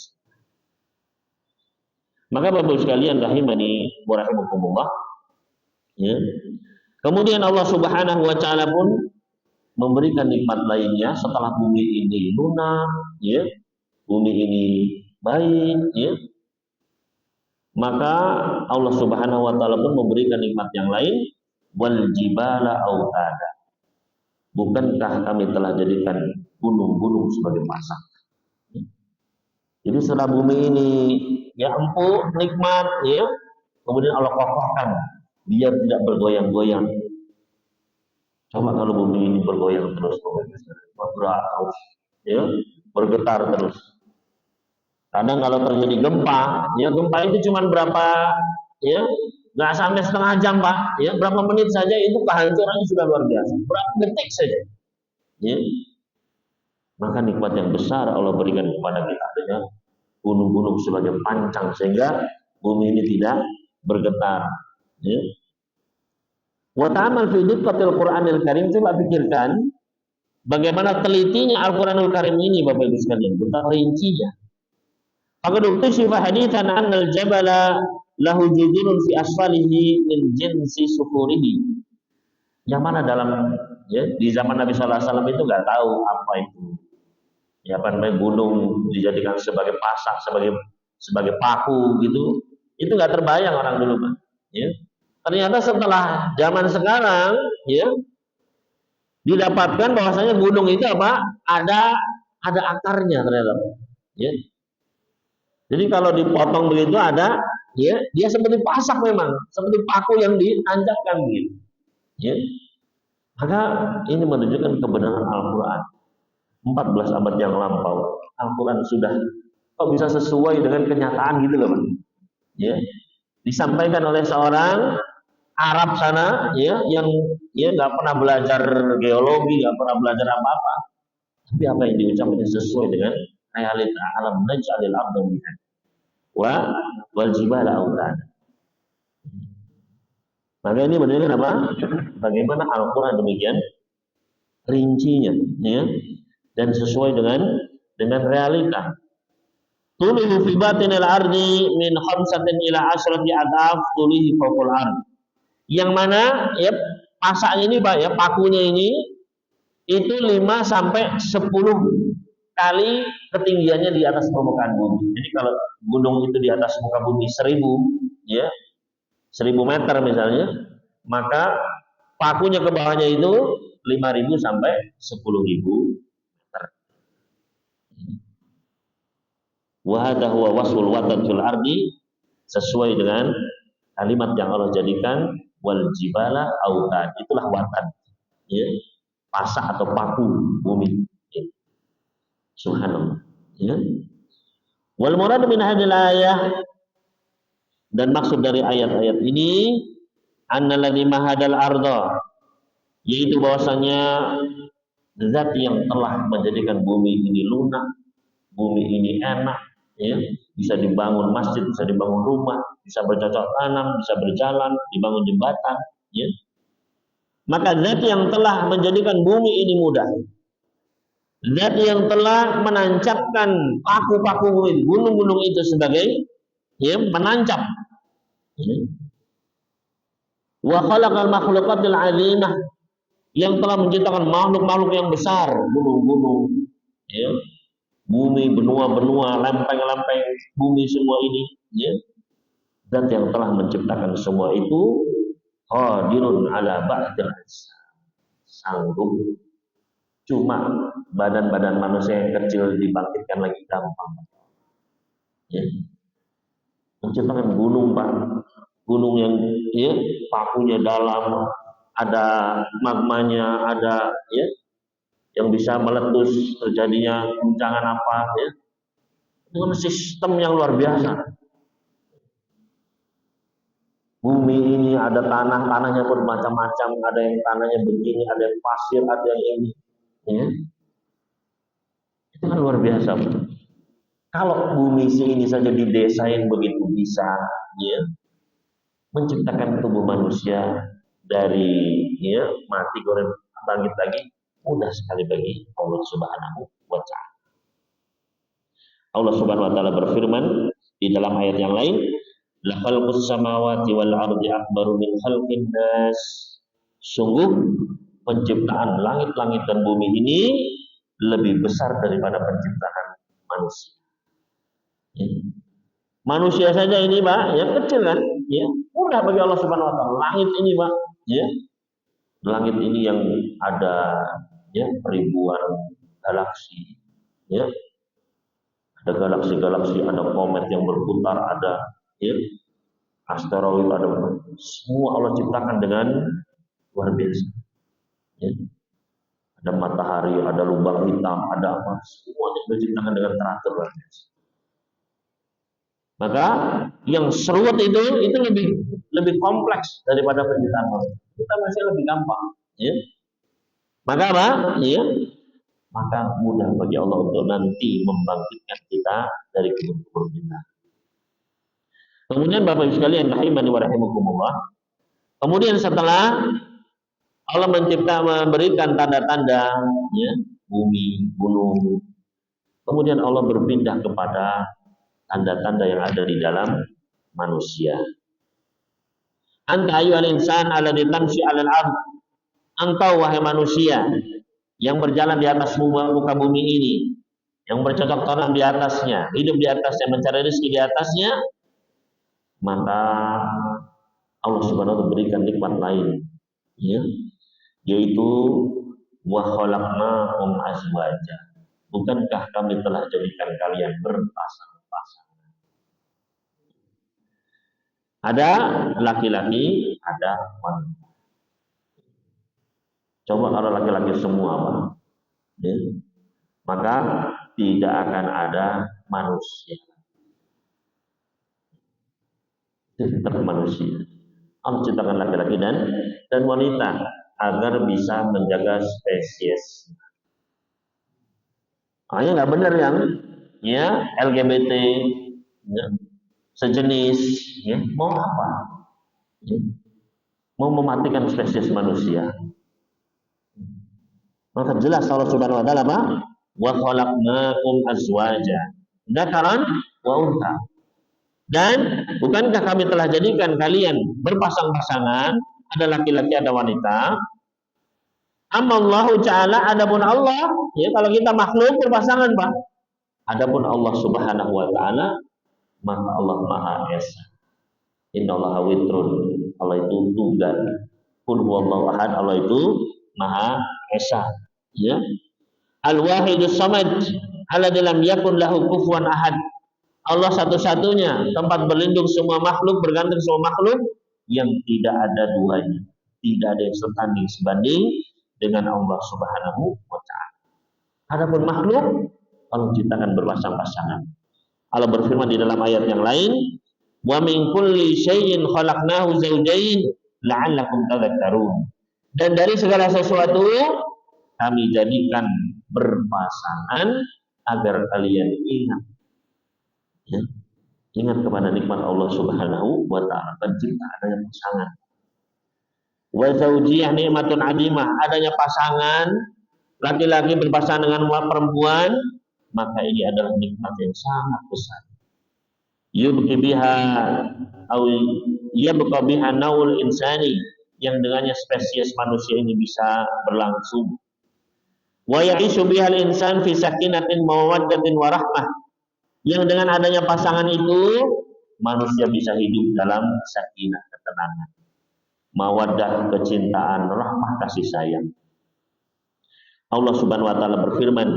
Maka Bapak sekalian rahimani wa rahimakumullah, ya. Kemudian Allah Subhanahu wa taala pun memberikan nikmat lainnya setelah bumi ini lunak, ya, bumi ini baik, ya. Maka Allah Subhanahu wa taala pun memberikan nikmat yang lain, wal jibala autada. Bukankah kami telah jadikan gunung-gunung sebagai pasak? Jadi setelah bumi ini, ya, empuk, nikmat, ya, kemudian Allah kokohkan biar tidak bergoyang-goyang. Coba kalau bumi ini bergoyang terus, bergerak terus, ya, bergetar terus. Kadang kalau terjadi gempa, ya gempa itu cuma berapa, ya nggak sampai setengah jam Pak, ya berapa menit saja itu kehancurannya sudah luar biasa, berapa detik saja, ya. Maka nikmat yang besar Allah berikan kepada kita dengan gunung-gunung sebagai pancang sehingga bumi ini tidak bergetar. Ya. Wa ta'amal fi diqqatil Qur'anil Karim, coba pikirkan bagaimana telitinya Al-Qur'anul Karim ini Bapak Ibu sekalian, betapa rincinya. Faqad uktishifa haditsan annal jabala lahu judurun fi asfalihi min jinsi sufurihi. Yang mana dalam, ya, di zaman Nabi sallallahu alaihi wasallam itu nggak tahu apa itu. Ya apa namanya, gunung dijadikan sebagai pasak, sebagai paku gitu. Itu nggak terbayang orang dulu, Pak. Ya. Ternyata setelah zaman sekarang, ya, didapatkan bahwasanya gunung itu apa? Ada akarnya ternyata. Ya. Jadi kalau dipotong begitu ada, ya, dia seperti pasak memang, seperti paku yang ditancapkan begitu. Ya. Maka ini menunjukkan kebenaran Al-Qur'an. 14 abad yang lampau, Al-Quran sudah kok bisa sesuai dengan kenyataan gitu loh, Pak. Ya, disampaikan oleh seorang Arab sana, ya, yang ya nggak pernah belajar geologi, nggak pernah belajar apa-apa, tapi apa yang diucapkan sesuai dengan realita. Alam naj'alil arda mihad wa wal jibala autada. Maka ini menunjukkan apa? Bagaimana Al-Quran demikian rincinya, ya, dan sesuai dengan realita. Tulihi fi batinil ardi min khamsatin ila asyrati adaf tulihi fawqal ard. Yang mana, ya, pasak ini Pak, ya, pakunya ini itu 5 sampai 10 kali ketinggiannya di atas permukaan bumi. Jadi kalau gunung itu di atas muka bumi 1000, ya, 1000 meter misalnya, maka pakunya ke bawahnya itu 5000 sampai 10000 meter. Wahada huwa wasful watan fil ardi, sesuai dengan kalimat yang Allah jadikan wal jibala autan, itulah watan, ya, pasak atau paku bumi, ya. Subhanallah, ya. Wal murad min hadil ayah, dan maksud dari ayat-ayat ini annalladzi mahadal arda, yaitu bahwasanya zat yang telah menjadikan bumi ini lunak, bumi ini enak, ya, bisa dibangun masjid, bisa dibangun rumah, bisa bercocok tanam, bisa berjalan, dibangun jembatan, ya. Maka zat yang telah menjadikan bumi ini mudah, zat yang telah menancapkan paku-paku bumi, gunung-gunung itu sebagai, ya, menancap, ya. Wa khalaqal makhluqatil 'azimah, yang telah menciptakan makhluk-makhluk yang besar, gunung-gunung, ya, bumi, benua-benua, lempeng-lempeng bumi semua ini, ya. Dan yang telah menciptakan semua itu qadirun ala ba'dil sanggup. Cuma badan-badan manusia yang kecil dibangkitkan lagi gampang, ya. Menciptakan gunung, Pak, gunung yang, ya, pakunya dalam, ada magmanya, ada, ya, yang bisa meletus terjadinya guncangan apa, ya, dengan sistem yang luar biasa. Bumi ini ada tanahnya pun macam-macam, ada yang tanahnya begini, ada yang pasir, ada yang ini, ya. Itu kan luar biasa. Kalau bumi ini saja didesain begitu bisa, ya, menciptakan tubuh manusia dari, ya, mati kemudian bangkit lagi, mudah sekali bagi Allah Subhanahu wa Ta'ala. Allah Subhanahu wa Ta'ala berfirman di dalam ayat yang lain, la khalqus samawati wal ardi akbaru min khalqin nas. Sungguh penciptaan langit-langit dan bumi ini lebih besar daripada penciptaan manusia. Ya. Manusia saja ini, Pak, ya, kecil kan, ya, mudah bagi Allah Subhanahu wa Ta'ala. Langit ini, Pak, ya, langit ini yang ada, ya, ribuan galaksi, ya, ada galaksi-galaksi, ada komet yang berputar, ada, ya, asteroid, ada, semua Allah ciptakan dengan luar biasa, ya. Ada matahari, ada lubang hitam, ada apa, semuanya diciptakan dengan teratur luar biasa. Maka yang serut itu lebih kompleks daripada penciptaan Allah. Kita masih lebih gampang, ya. Maka apa? Ya, maka mudah bagi Allah untuk nanti membangkitkan kita dari kubur-kubur kita. Kemudian Bapak Ibu sekalian rahimani wa rahimakumullah. Kemudian setelah Allah memberikan tanda-tanda, ya, bumi, gunung. Kemudian Allah berpindah kepada tanda-tanda yang ada di dalam manusia. Anta ayyuhal insan alladzi tamshi 'alal ardh. Engkau wahai manusia yang berjalan di atas muka bumi ini, yang bercocok tanam di atasnya, hidup di atasnya, mencari rezeki di atasnya, maka Allah Subhanahu wa taala berikan nikmat lain, ya, yaitu wa khalaqnakum azwaja. Bukankah kami telah jadikan kalian berpasang-pasangan? Ada laki-laki, ada wanita. Coba kalau laki-laki semua, Pak, ya, maka tidak akan ada manusia. Tetap manusia. Allah ciptakan laki-laki dan wanita agar bisa menjaga spesies. Hanya nggak benar yang, ya, LGBT, ya, sejenis, ya, mau apa? Ya, mau mematikan spesies manusia. Maka jelas Allah Subhanahu wa taala apa? Wa khalaqnakum azwaja. Dzakaran wa untha. Dan bukankah kami telah jadikan kalian berpasang-pasangan, ada laki-laki ada wanita? Amallahu ta'ala, adapun Allah, ya, kalau kita makhluk berpasangan, Pak. Adapun Allah Subhanahu wa taala, maka Allah Maha Esa. Innallaha witrun. Allah itu tunggal. Qul huwallahu ahad. Allah itu Maha Esa, ya. Al-Wahidus Samad, alladzi lam yakun lahu kufuwan ahad. Allah satu-satunya tempat berlindung semua makhluk, bergantung semua makhluk, yang tidak ada duanya, tidak ada yang setanding sebanding dengan Allah Subhanahu wa taala. Adapun makhluk, Allah ciptakan berpasang-pasangan. Allah berfirman di dalam ayat yang lain, wa min kulli syai'in khalaqnahu zawjayn la'allakum tadhakkarun. Dan dari segala sesuatu kami jadikan berpasangan agar kalian ingat, ya, ingat kepada nikmat Allah Subhanahu wa taala, pencipta adanya pasangan. Wa zaujiyah nikmatun adimah, adanya pasangan laki-laki berpasangan dengan perempuan, maka ini adalah nikmat yang sangat besar. Yubqi biha aw yabqa biha naul insani, yang dengannya spesies manusia ini bisa berlangsung. Wa ya'ishu bihal insan fi sakinatin mawaddatin wa rahmah, yang dengan adanya pasangan itu manusia bisa hidup dalam sakinah, ketenangan, mawaddah, kecintaan, rahmah, kasih sayang. Allah Subhanahu wa taala berfirman,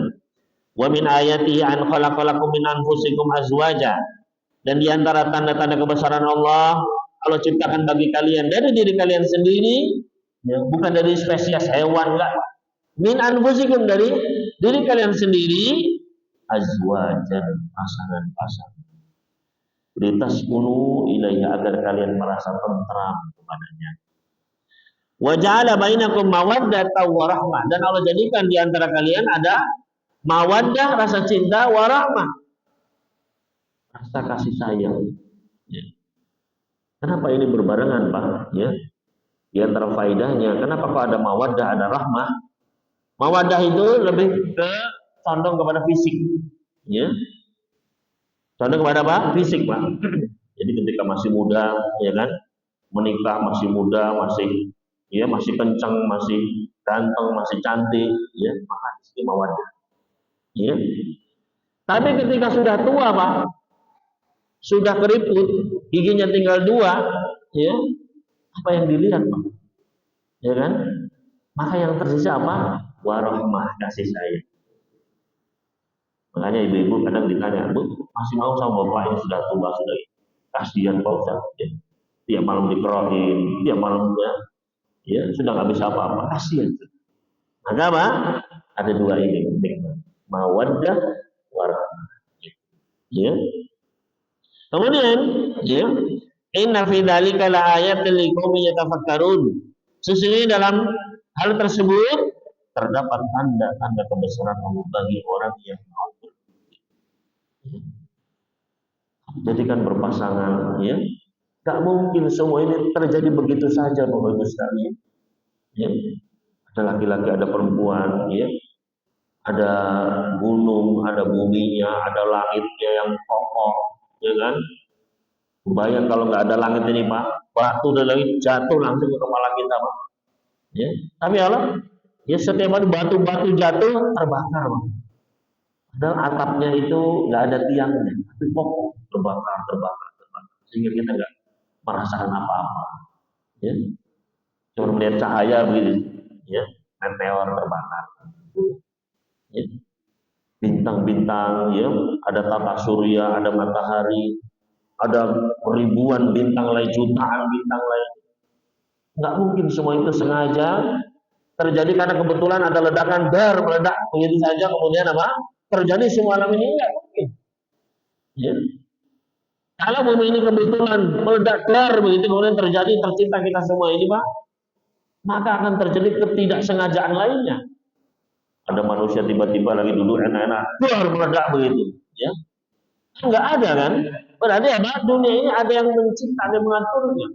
wa min ayatihi an khalaqalakum min anfusikum azwaja, dan di antara tanda-tanda kebesaran Allah, Allah ciptakan bagi kalian dari diri kalian sendiri, ya, bukan dari spesies hewan, enggak. Min anfusikum, dari diri kalian sendiri, azwajan, pasangan-pasangan. Litaskunu ilaiha, agar kalian merasa tentram kepadanya. Wa ja'ala bainakum mawaddatan wa rahmah, dan Allah jadikan di antara kalian ada mawaddah, rasa cinta, wa rahmah, rasa kasih sayang. Ya. Kenapa ini berbarengan, Pak? Ya. Di antara faedahnya, kenapa kok ada mawaddah, ada rahmah? Mawaddah itu lebih ke condong kepada fisik, ya. Condong kepada apa? Fisik, Pak. Jadi ketika masih muda, ya kan, menikah masih muda, masih kencang, masih ganteng, masih cantik, ya, maka itu mawaddah. Ya. Tapi ketika sudah tua, Pak, sudah keriput, giginya tinggal 2, ya, apa yang dilihat, Pak? Ya kan? Maka yang tersisa apa? Warahmah, kasih sayang. Makanya ibu-ibu kadang ditanya, Bu, masih mau sama bapak yang sudah tua, sudah kasihan Pak Ustaz, ya. Tiap malam dikerohin, tiap malam, ya, sudah nggak bisa apa-apa, kasihan. Maka apa? Ada 2 ini penting, mawaddah warahmah. Ya. Kemudian, ya, inna fi dzalika laayatil liqaumin yatafakkarun. Sesungguhnya dalam hal tersebut terdapat tanda-tanda kebesaran Allah bagi orang yang mau berpikir. Jadikan berpasangan, ya. Gak mungkin semua ini terjadi begitu saja, Bapak Ibu sekalian. Ya. Ada laki-laki, ada perempuan, ya. Ada gunung, ada buminya, ada langitnya yang kokoh, ya kan? Bayang kalau nggak ada langit ini, Pak, batu dan langit jatuh langsung ke kepala kita, Pak. Ya. Tapi Allah, ya setiap hari batu-batu jatuh terbakar, Pak. Padahal atapnya itu nggak ada tiangnya, tapi kokoh, terbakar, sehingga kita nggak merasakan apa-apa. Ya. Cuma melihat cahaya begitu, ya, meteor terbakar. Ya. Bintang-bintang, ya, ada tata surya, ada matahari, ada ribuan bintang lain, jutaan bintang lain. Nggak mungkin semua itu sengaja terjadi karena kebetulan ada ledakan meledak begitu saja kemudian apa terjadi semua alam ini, nggak mungkin. Ya. Kalau bumi ini kebetulan meledak begitu kemudian tercipta kita semua ini, Pak, maka akan terjadi ketidaksengajaan lainnya. Ada manusia tiba-tiba lagi duduk enak-enak, meledak begitu, ya. Enggak ada kan? Berarti apa? Dunia ini ada yang mencipta, ada yang mengaturnya.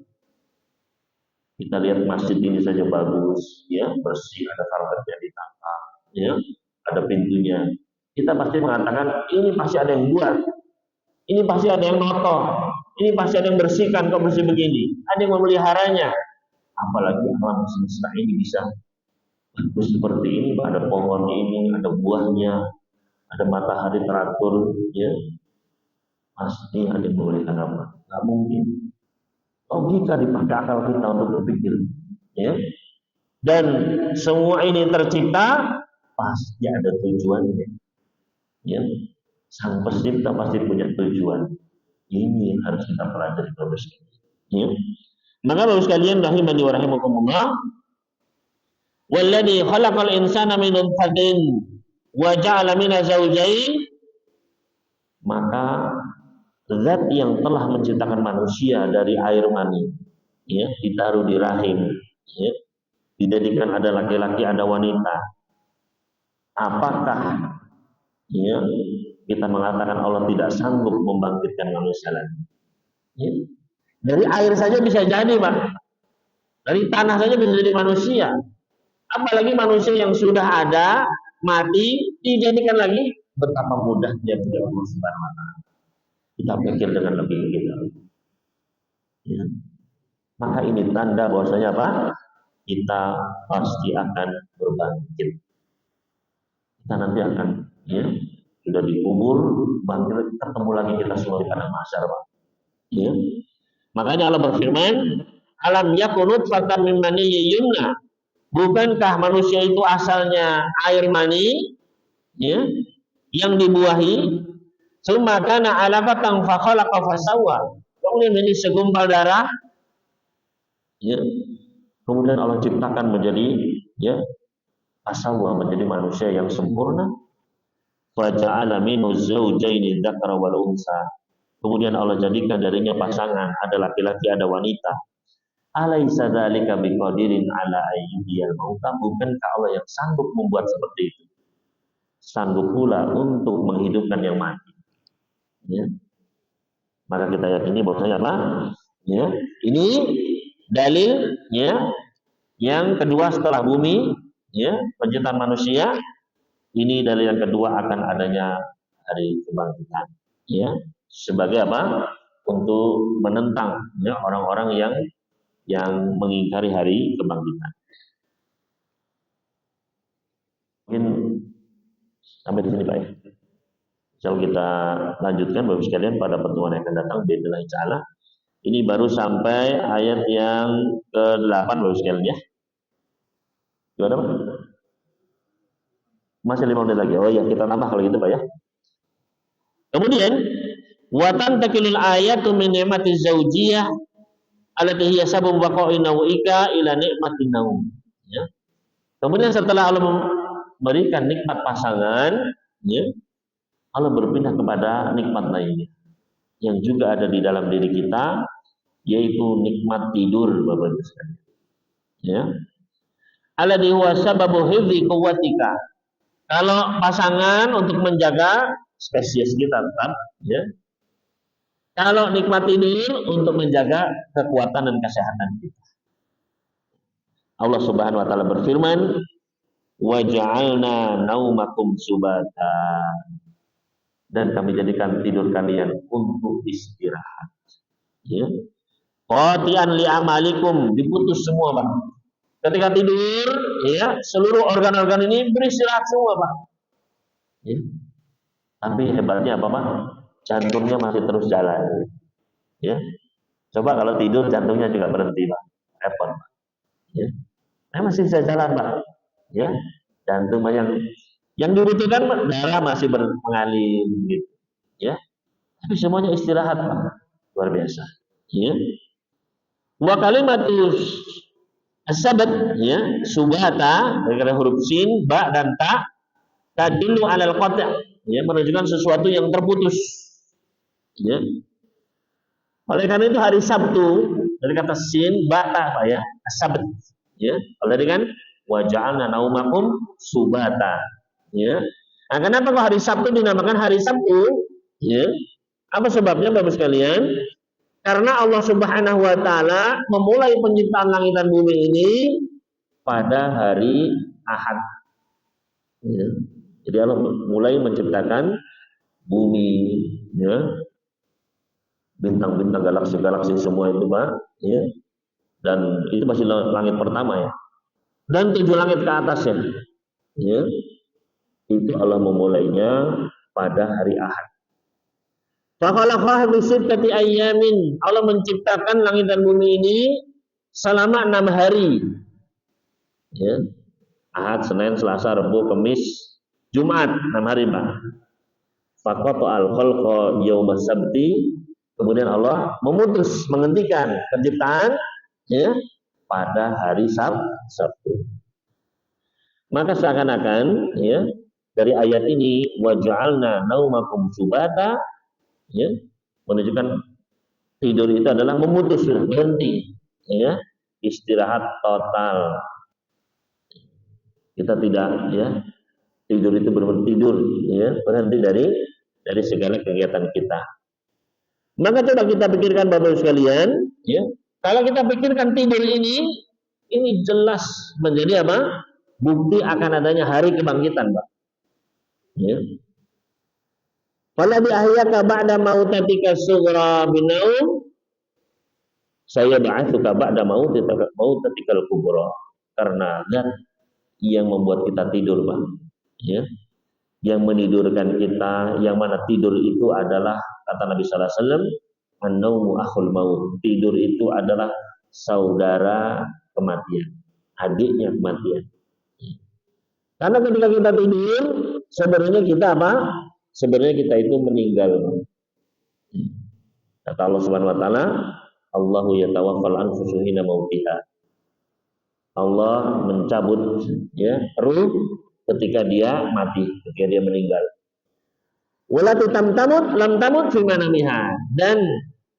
Kita lihat masjid ini saja bagus, ya, bersih, ada karpetnya ditata, ya, ada pintunya. Kita pasti mengatakan ini pasti ada yang buat, ini pasti ada yang notor, ini pasti ada yang bersihkan kok bersih begini, ada yang memeliharanya. Apalagi alam semesta ini bisa bagus seperti ini, ada pohon ini, ada buahnya, ada matahari teratur, ya. Pasti ada yang memelihara, apa? Nggak mungkin. Logika dipakai akal kita untuk berpikir, ya. Dan semua ini tercipta pasti ada tujuannya, ya. Sang pencipta pasti punya tujuan. Ini yang harus kita pelajari terus, ya. Maka Bapak sekalian rahimani wa rahimakumullah, walladzi khalaqal insana min nutfatin wa ja'ala minhu zawjayn, maka zat yang telah menciptakan manusia dari air mani, ya, ditaruh di rahim, ya, dijadikan ada laki-laki, ada wanita. Apakah, ya, kita mengatakan Allah tidak sanggup membangkitkan manusia lagi? Ya. Dari air saja bisa jadi, Pak. Dari tanah saja bisa jadi manusia. Apalagi manusia yang sudah ada, mati, dijadikan lagi, betapa mudahnya dia Allah Subhanahu wa Ta'ala. Kita pikir dengan lebih kita. Ya. Maka ini tanda bahwasanya apa? Kita pasti akan berbangkit. Kita nanti akan, ya, sudah dikubur, bangkit, ketemu lagi kita semua di padang mahsyar, Pak. Ya. Makanya Allah berfirman, alam yakunut fatam min maniyyin yumna. Bukankah manusia itu asalnya air mani, ya, yang dibuahi, summa kana 'alaqatan fa khalaqa fa sawwa. Kemudian menjadi segumpal darah, ya. Kemudian Allah ciptakan menjadi, ya, fasawwa, menjadi manusia yang sempurna. Wa ja'ala minhu zawjaini dzakara wal unsa. Kemudian Allah jadikan darinya pasangan, ada laki-laki, ada wanita. Alaisa dzalika biqadirin ala ayyidiyal mauta. Bukankah Allah yang sanggup membuat seperti itu? Sanggup pula untuk menghidupkan yang mati. Ya. Maka kita yakini bahwasanya apa? Ya, ini dalil, ya, yang kedua setelah bumi, ya, penciptaan manusia. Ini dalil yang kedua akan adanya hari kebangkitan, ya, sebagai apa? Untuk menentang, ya, orang-orang yang mengingkari hari kebangkitan. Mungkin sampai di sini, Pak, ya. Kalau kita lanjutkan Bapak sekalian pada pertemuan yang akan datang billahi ta'ala. Ini baru sampai ayat yang ke-8 Bapak sekalian, ya. Gimana, Pak? Masih 5 menit lagi. Oh ya, kita tambah kalau gitu, Pak, ya. Kemudian watan takilul ayatu min ni'mati zaujiyah allati hiya sabab baqa'i nawika ila nikmatin naum. Ya. Kemudian setelah Allah memberikan nikmat pasangan, ya, Allah berpindah kepada nikmat lainnya. yang juga ada di dalam diri kita, yaitu nikmat tidur, Bapak Ibu sekalian. Ya. Alladhi huwa sababu hifdzi quwwatika. Kalau pasangan untuk menjaga spesies kita tetap, ya. Kalau nikmat tidur untuk menjaga kekuatan dan kesehatan kita. Allah Subhanahu wa taala berfirman, "Wa ja'alna naumakum subata." Dan kami jadikan tidur kalian untuk istirahat. Ya. Qati'an li amalikum, diputus semua, Pak. Ketika tidur, ya, seluruh organ-organ ini beristirahat semua, Pak. Ya. Tapi hebatnya apa, Pak? Jantungnya masih terus jalan. Ya. Coba kalau tidur jantungnya juga berhenti, Pak. Repot, Pak. Ya. Masih bisa jalan, Pak. Ya. Jantung yang dibutuhkan darah masih mengalir gitu. Ya. Tapi semuanya istirahat, Pak. Luar biasa. Ya. Wa kalimatus as-sabat, ya, subata dari huruf sin, ba dan ta tadullu alal qati', ya, menunjukkan sesuatu yang terputus. Ya. Oleh karena itu hari Sabtu dari kata sin, ba, ta, Pak, ya, as-sabat. Ya. Kalau tadi kan wa ja'alna naumakum subata. Ya. Nah, kenapa kok hari Sabtu dinamakan hari Sabtu? Ya. Apa sebabnya, Bapak sekalian? Karena Allah Subhanahu wa taala memulai penciptaan langit dan bumi ini pada hari Ahad. Ya. Jadi Allah mulai menciptakan bumi, ya, bintang-bintang, galaksi-galaksi semua itu, Pak, ya. Dan itu masih langit pertama, ya. Dan 7 langit ke atasnya, ya. Itu Allah memulainya pada hari Ahad. Fakhalaqaha bi sittati ayyamin. Allah menciptakan langit dan bumi ini selama 6 hari. Ya. Ahad, Senin, Selasa, Rabu, Kamis, Jumat, 6 hari, Pak. Faqata'al khalqa yaumas sabti. Kemudian Allah memutus, menghentikan penciptaan, ya, pada hari Sabtu. Maka seakan-akan, ya, dari ayat ini wa ja'alna naumakum subata, ya, menunjukkan tidur itu adalah memutus, berhenti, ya, istirahat total. Kita tidak, ya, tidur itu benar-benar tidur, ya, berhenti dari segala kegiatan kita. Maka coba kita pikirkan, Bapak sekalian, ya, kalau kita pikirkan tidur ini jelas menjadi apa? Bukti akan adanya hari kebangkitan, Pak. Ya. Waladhi ahyaka ba'da mautatika sughra binaum, saya ba'atsuka ba'da mautatikal kubra. Karena zat yang membuat kita tidur, Pak, ya, yang menidurkan kita, yang mana tidur itu adalah, kata Nabi sallallahu alaihi wasallam, an-naumu akhul maut. Tidur itu adalah saudara kematian, adiknya kematian. Karena ketika kita tidur, sebenarnya kita apa? Sebenarnya kita itu meninggal. Kata Allah Subhanahu wa taala, Allahu yatawaffal anfusa hina mautiha. Allah mencabut, ya, ruh ketika dia mati, ketika dia meninggal. Wala tamut lam tamut fi manamiha. Dan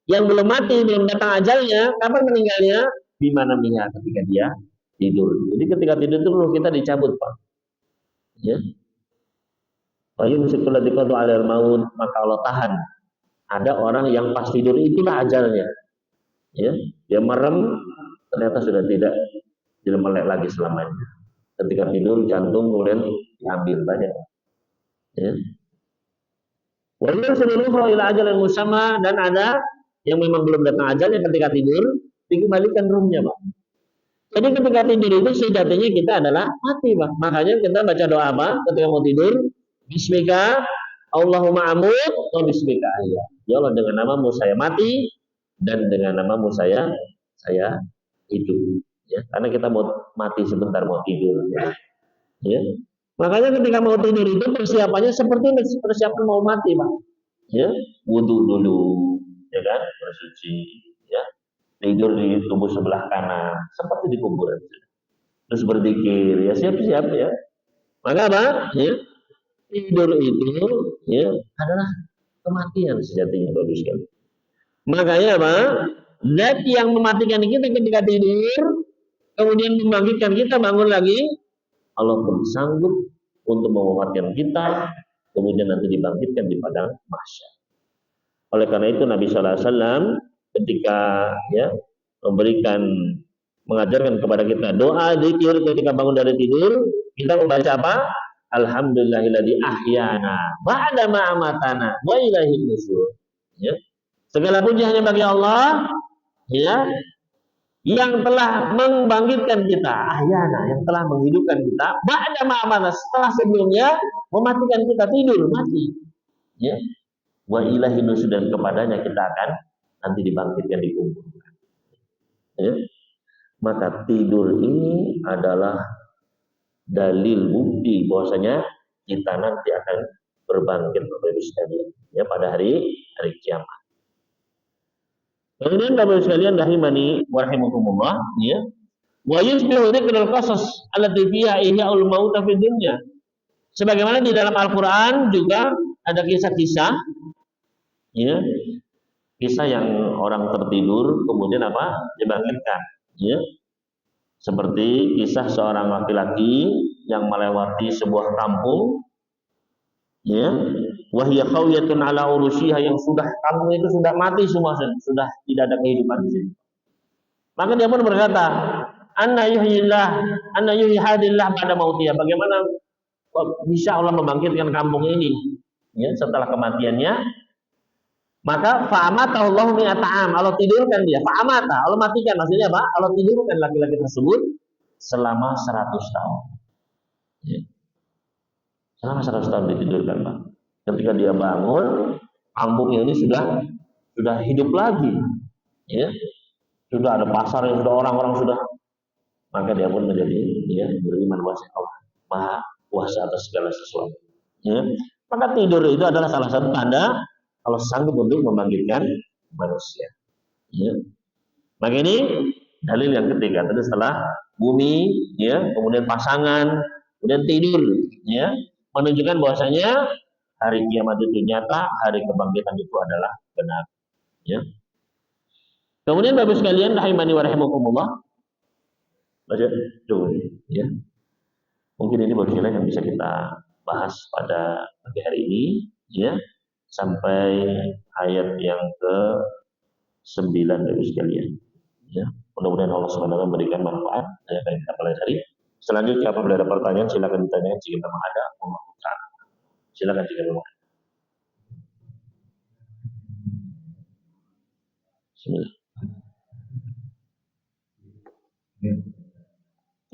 yang belum mati, belum datang ajalnya, kapan meninggalnya? Di manamiha, ketika dia tidur. Jadi ketika tidur itu ruh kita dicabut, Pak. Ya. Fayumsikul ladzi qada 'alal maut, maka Allah tahan. Ada orang yang pas tidur itulah ajalnya. Ya, dia merem, ternyata sudah tidak melek lagi selamanya. Ketika tidur jantung kemudian diambil banyak. Ya. Wa yursiluhu ila ajalin musamma, dan ada yang memang belum datang ajalnya ketika tidur, dikembalikan ruhnya, Pak. Jadi ketika tidur itu sejatinya kita adalah mati, Pak. Makanya kita baca doa apa ketika mau tidur? Bismika Allahumma amut wa bismika ahya. Ya Allah, dengan namamu saya mati dan dengan namamu saya hidup. Ya, karena kita mau mati sebentar, mau tidur. Ya. Makanya ketika mau tidur itu persiapannya seperti persiapan mau mati, Pak. Ya, wudu dulu, ya kan, bersuci, ya. Tidur di tubuh sebelah kanan seperti di kuburan. Terus berzikir, ya, siap-siap, ya. Maka apa? Ya, tidur itu, ya, adalah kematian sejatinya Bapak sekali. Makanya apa? Zat yang mematikan kita ketika tidur, kemudian membangkitkan kita bangun lagi, Allah pun sanggup untuk mewafatkan kita, kemudian nanti dibangkitkan di padang mahsyar. Oleh karena itu Nabi Sallallahu Alaihi Wasallam ketika mengajarkan kepada kita doa zikir ketika bangun dari tidur, kita membaca apa? Alhamdulillahilladzi ahyana ba'da ma amatana wa ilaihin nusyur. Ya. Segala puji hanya bagi Allah, ya, yang telah membangkitkan kita, ahyana, yang telah menghidupkan kita, ba'da ma amatana, setelah sebelumnya mematikan kita tidur, mati. Ya. Wa ilaihin nusyur, dan kepadanya kita akan nanti dibangkitkan, dikumpulkan. Ya. Maka tidur ini adalah dalil bukti bahwasanya kita nanti akan berbangkit Bapak Ibu sekalian, ya, pada hari kiamat. Kemudian Bapak Ibu sekalian rahimani wa rahimakumullah, ya. Wa yusbihu dzikrul qasas allati fiha ihya'ul maut fid dunya. Sebagaimana di dalam Al-Qur'an juga ada kisah-kisah, ya. Kisah yang orang tertidur kemudian apa? Dibangkitkan, ya. Seperti kisah seorang laki-laki yang melewati sebuah kampung, ya, wahya khawiyatun ala urusyiha, yang kampung itu sudah mati semua, sudah tidak ada kehidupan di sini. Maka dia pun berkata, anna yuhyi hadillah pada mautiyah. Bagaimana bisa Allah membangkitkan kampung ini, ya, setelah kematiannya? Maka fa'amata Allahu mi'ata'am, Allah tidurkan dia, fa'amata, Allah matikan, maksudnya apa? Allah tidurkan laki-laki tersebut selama 100 tahun. Ya. Selama 100 tahun ditidurkan, Pak. Ketika dia bangun, kampung ini sudah hidup lagi. Ya. Sudah ada pasar yang sudah orang-orang sudah, maka dia pun menjadi, ya, beriman bahwa Allah Maha Kuasa atas segala sesuatu. Ya. Maka tidur itu adalah salah satu tanda Allah sanggup untuk membangkitkan manusia. Ya. Maka ini dalil yang ketiga. Tadi setelah bumi, ya, kemudian pasangan, kemudian tidur, ya, menunjukkan bahwasanya hari kiamat itu nyata, hari kebangkitan itu adalah benar. Ya. Kemudian Bapak sekalian, rahimani wa rahimakumullah. Ya. Mungkin ini baru yang bisa kita bahas pada pagi hari ini, ya. Sampai ayat yang ke-9 Bapak sekalian. Ya, mudah-mudahan Allah SWT memberikan manfaat yang akan kita pelajari. Selanjutnya apabila ada pertanyaan silakan ditanyakan jika memang ada. Silakan jika memang ada. Bismillah.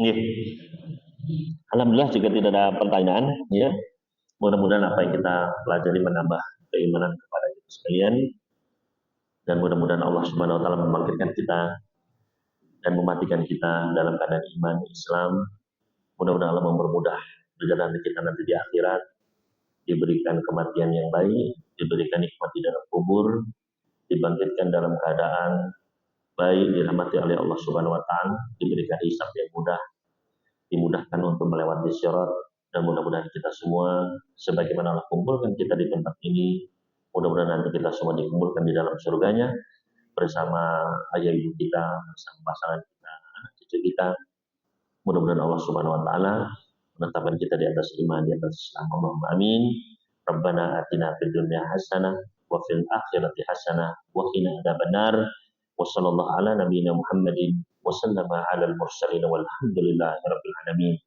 Ya. Alhamdulillah jika tidak ada pertanyaan, ya. Mudah-mudahan apa yang kita pelajari menambah keimanan kepada kita sekalian, dan mudah-mudahan Allah Subhanahu wa taala membangkitkan kita dan mematikan kita dalam keadaan iman Islam. Mudah-mudahan Allah mempermudah perjalanan kita nanti di akhirat, diberikan kematian yang baik, diberikan nikmat di dalam kubur, dibangkitkan dalam keadaan baik, dirahmati oleh Allah Subhanahu wa taala, diberikan hisab yang mudah, dimudahkan untuk melewati syarat. Dan mudah-mudahan kita semua, sebagaimana Allah kumpulkan kita di tempat ini, mudah-mudahan nanti kita semua dikumpulkan di dalam surganya bersama ayah ibu kita, bersama pasangan kita, anak cucu kita. Mudah-mudahan Allah Subhanahu wa taala menetapkan kita di atas iman, di atas Islam. Allahumma amin. Rabbana atina fid dunya hasanah wa fil akhirati hasanah wa qina adzabannar. Wa sallallahu ala nabiyyina Muhammadin wa sallama ala al-mursalin walhamdulillahi rabbil alamin.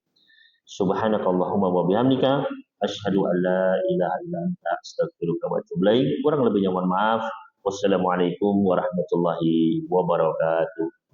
Subhanakallahumma wa bihamdika asyhadu an la ilaha illa anta astaghfiruka wa atubu ilaik. Kurang lebihnya mohon maaf. Wassalamualaikum warahmatullahi wabarakatuh.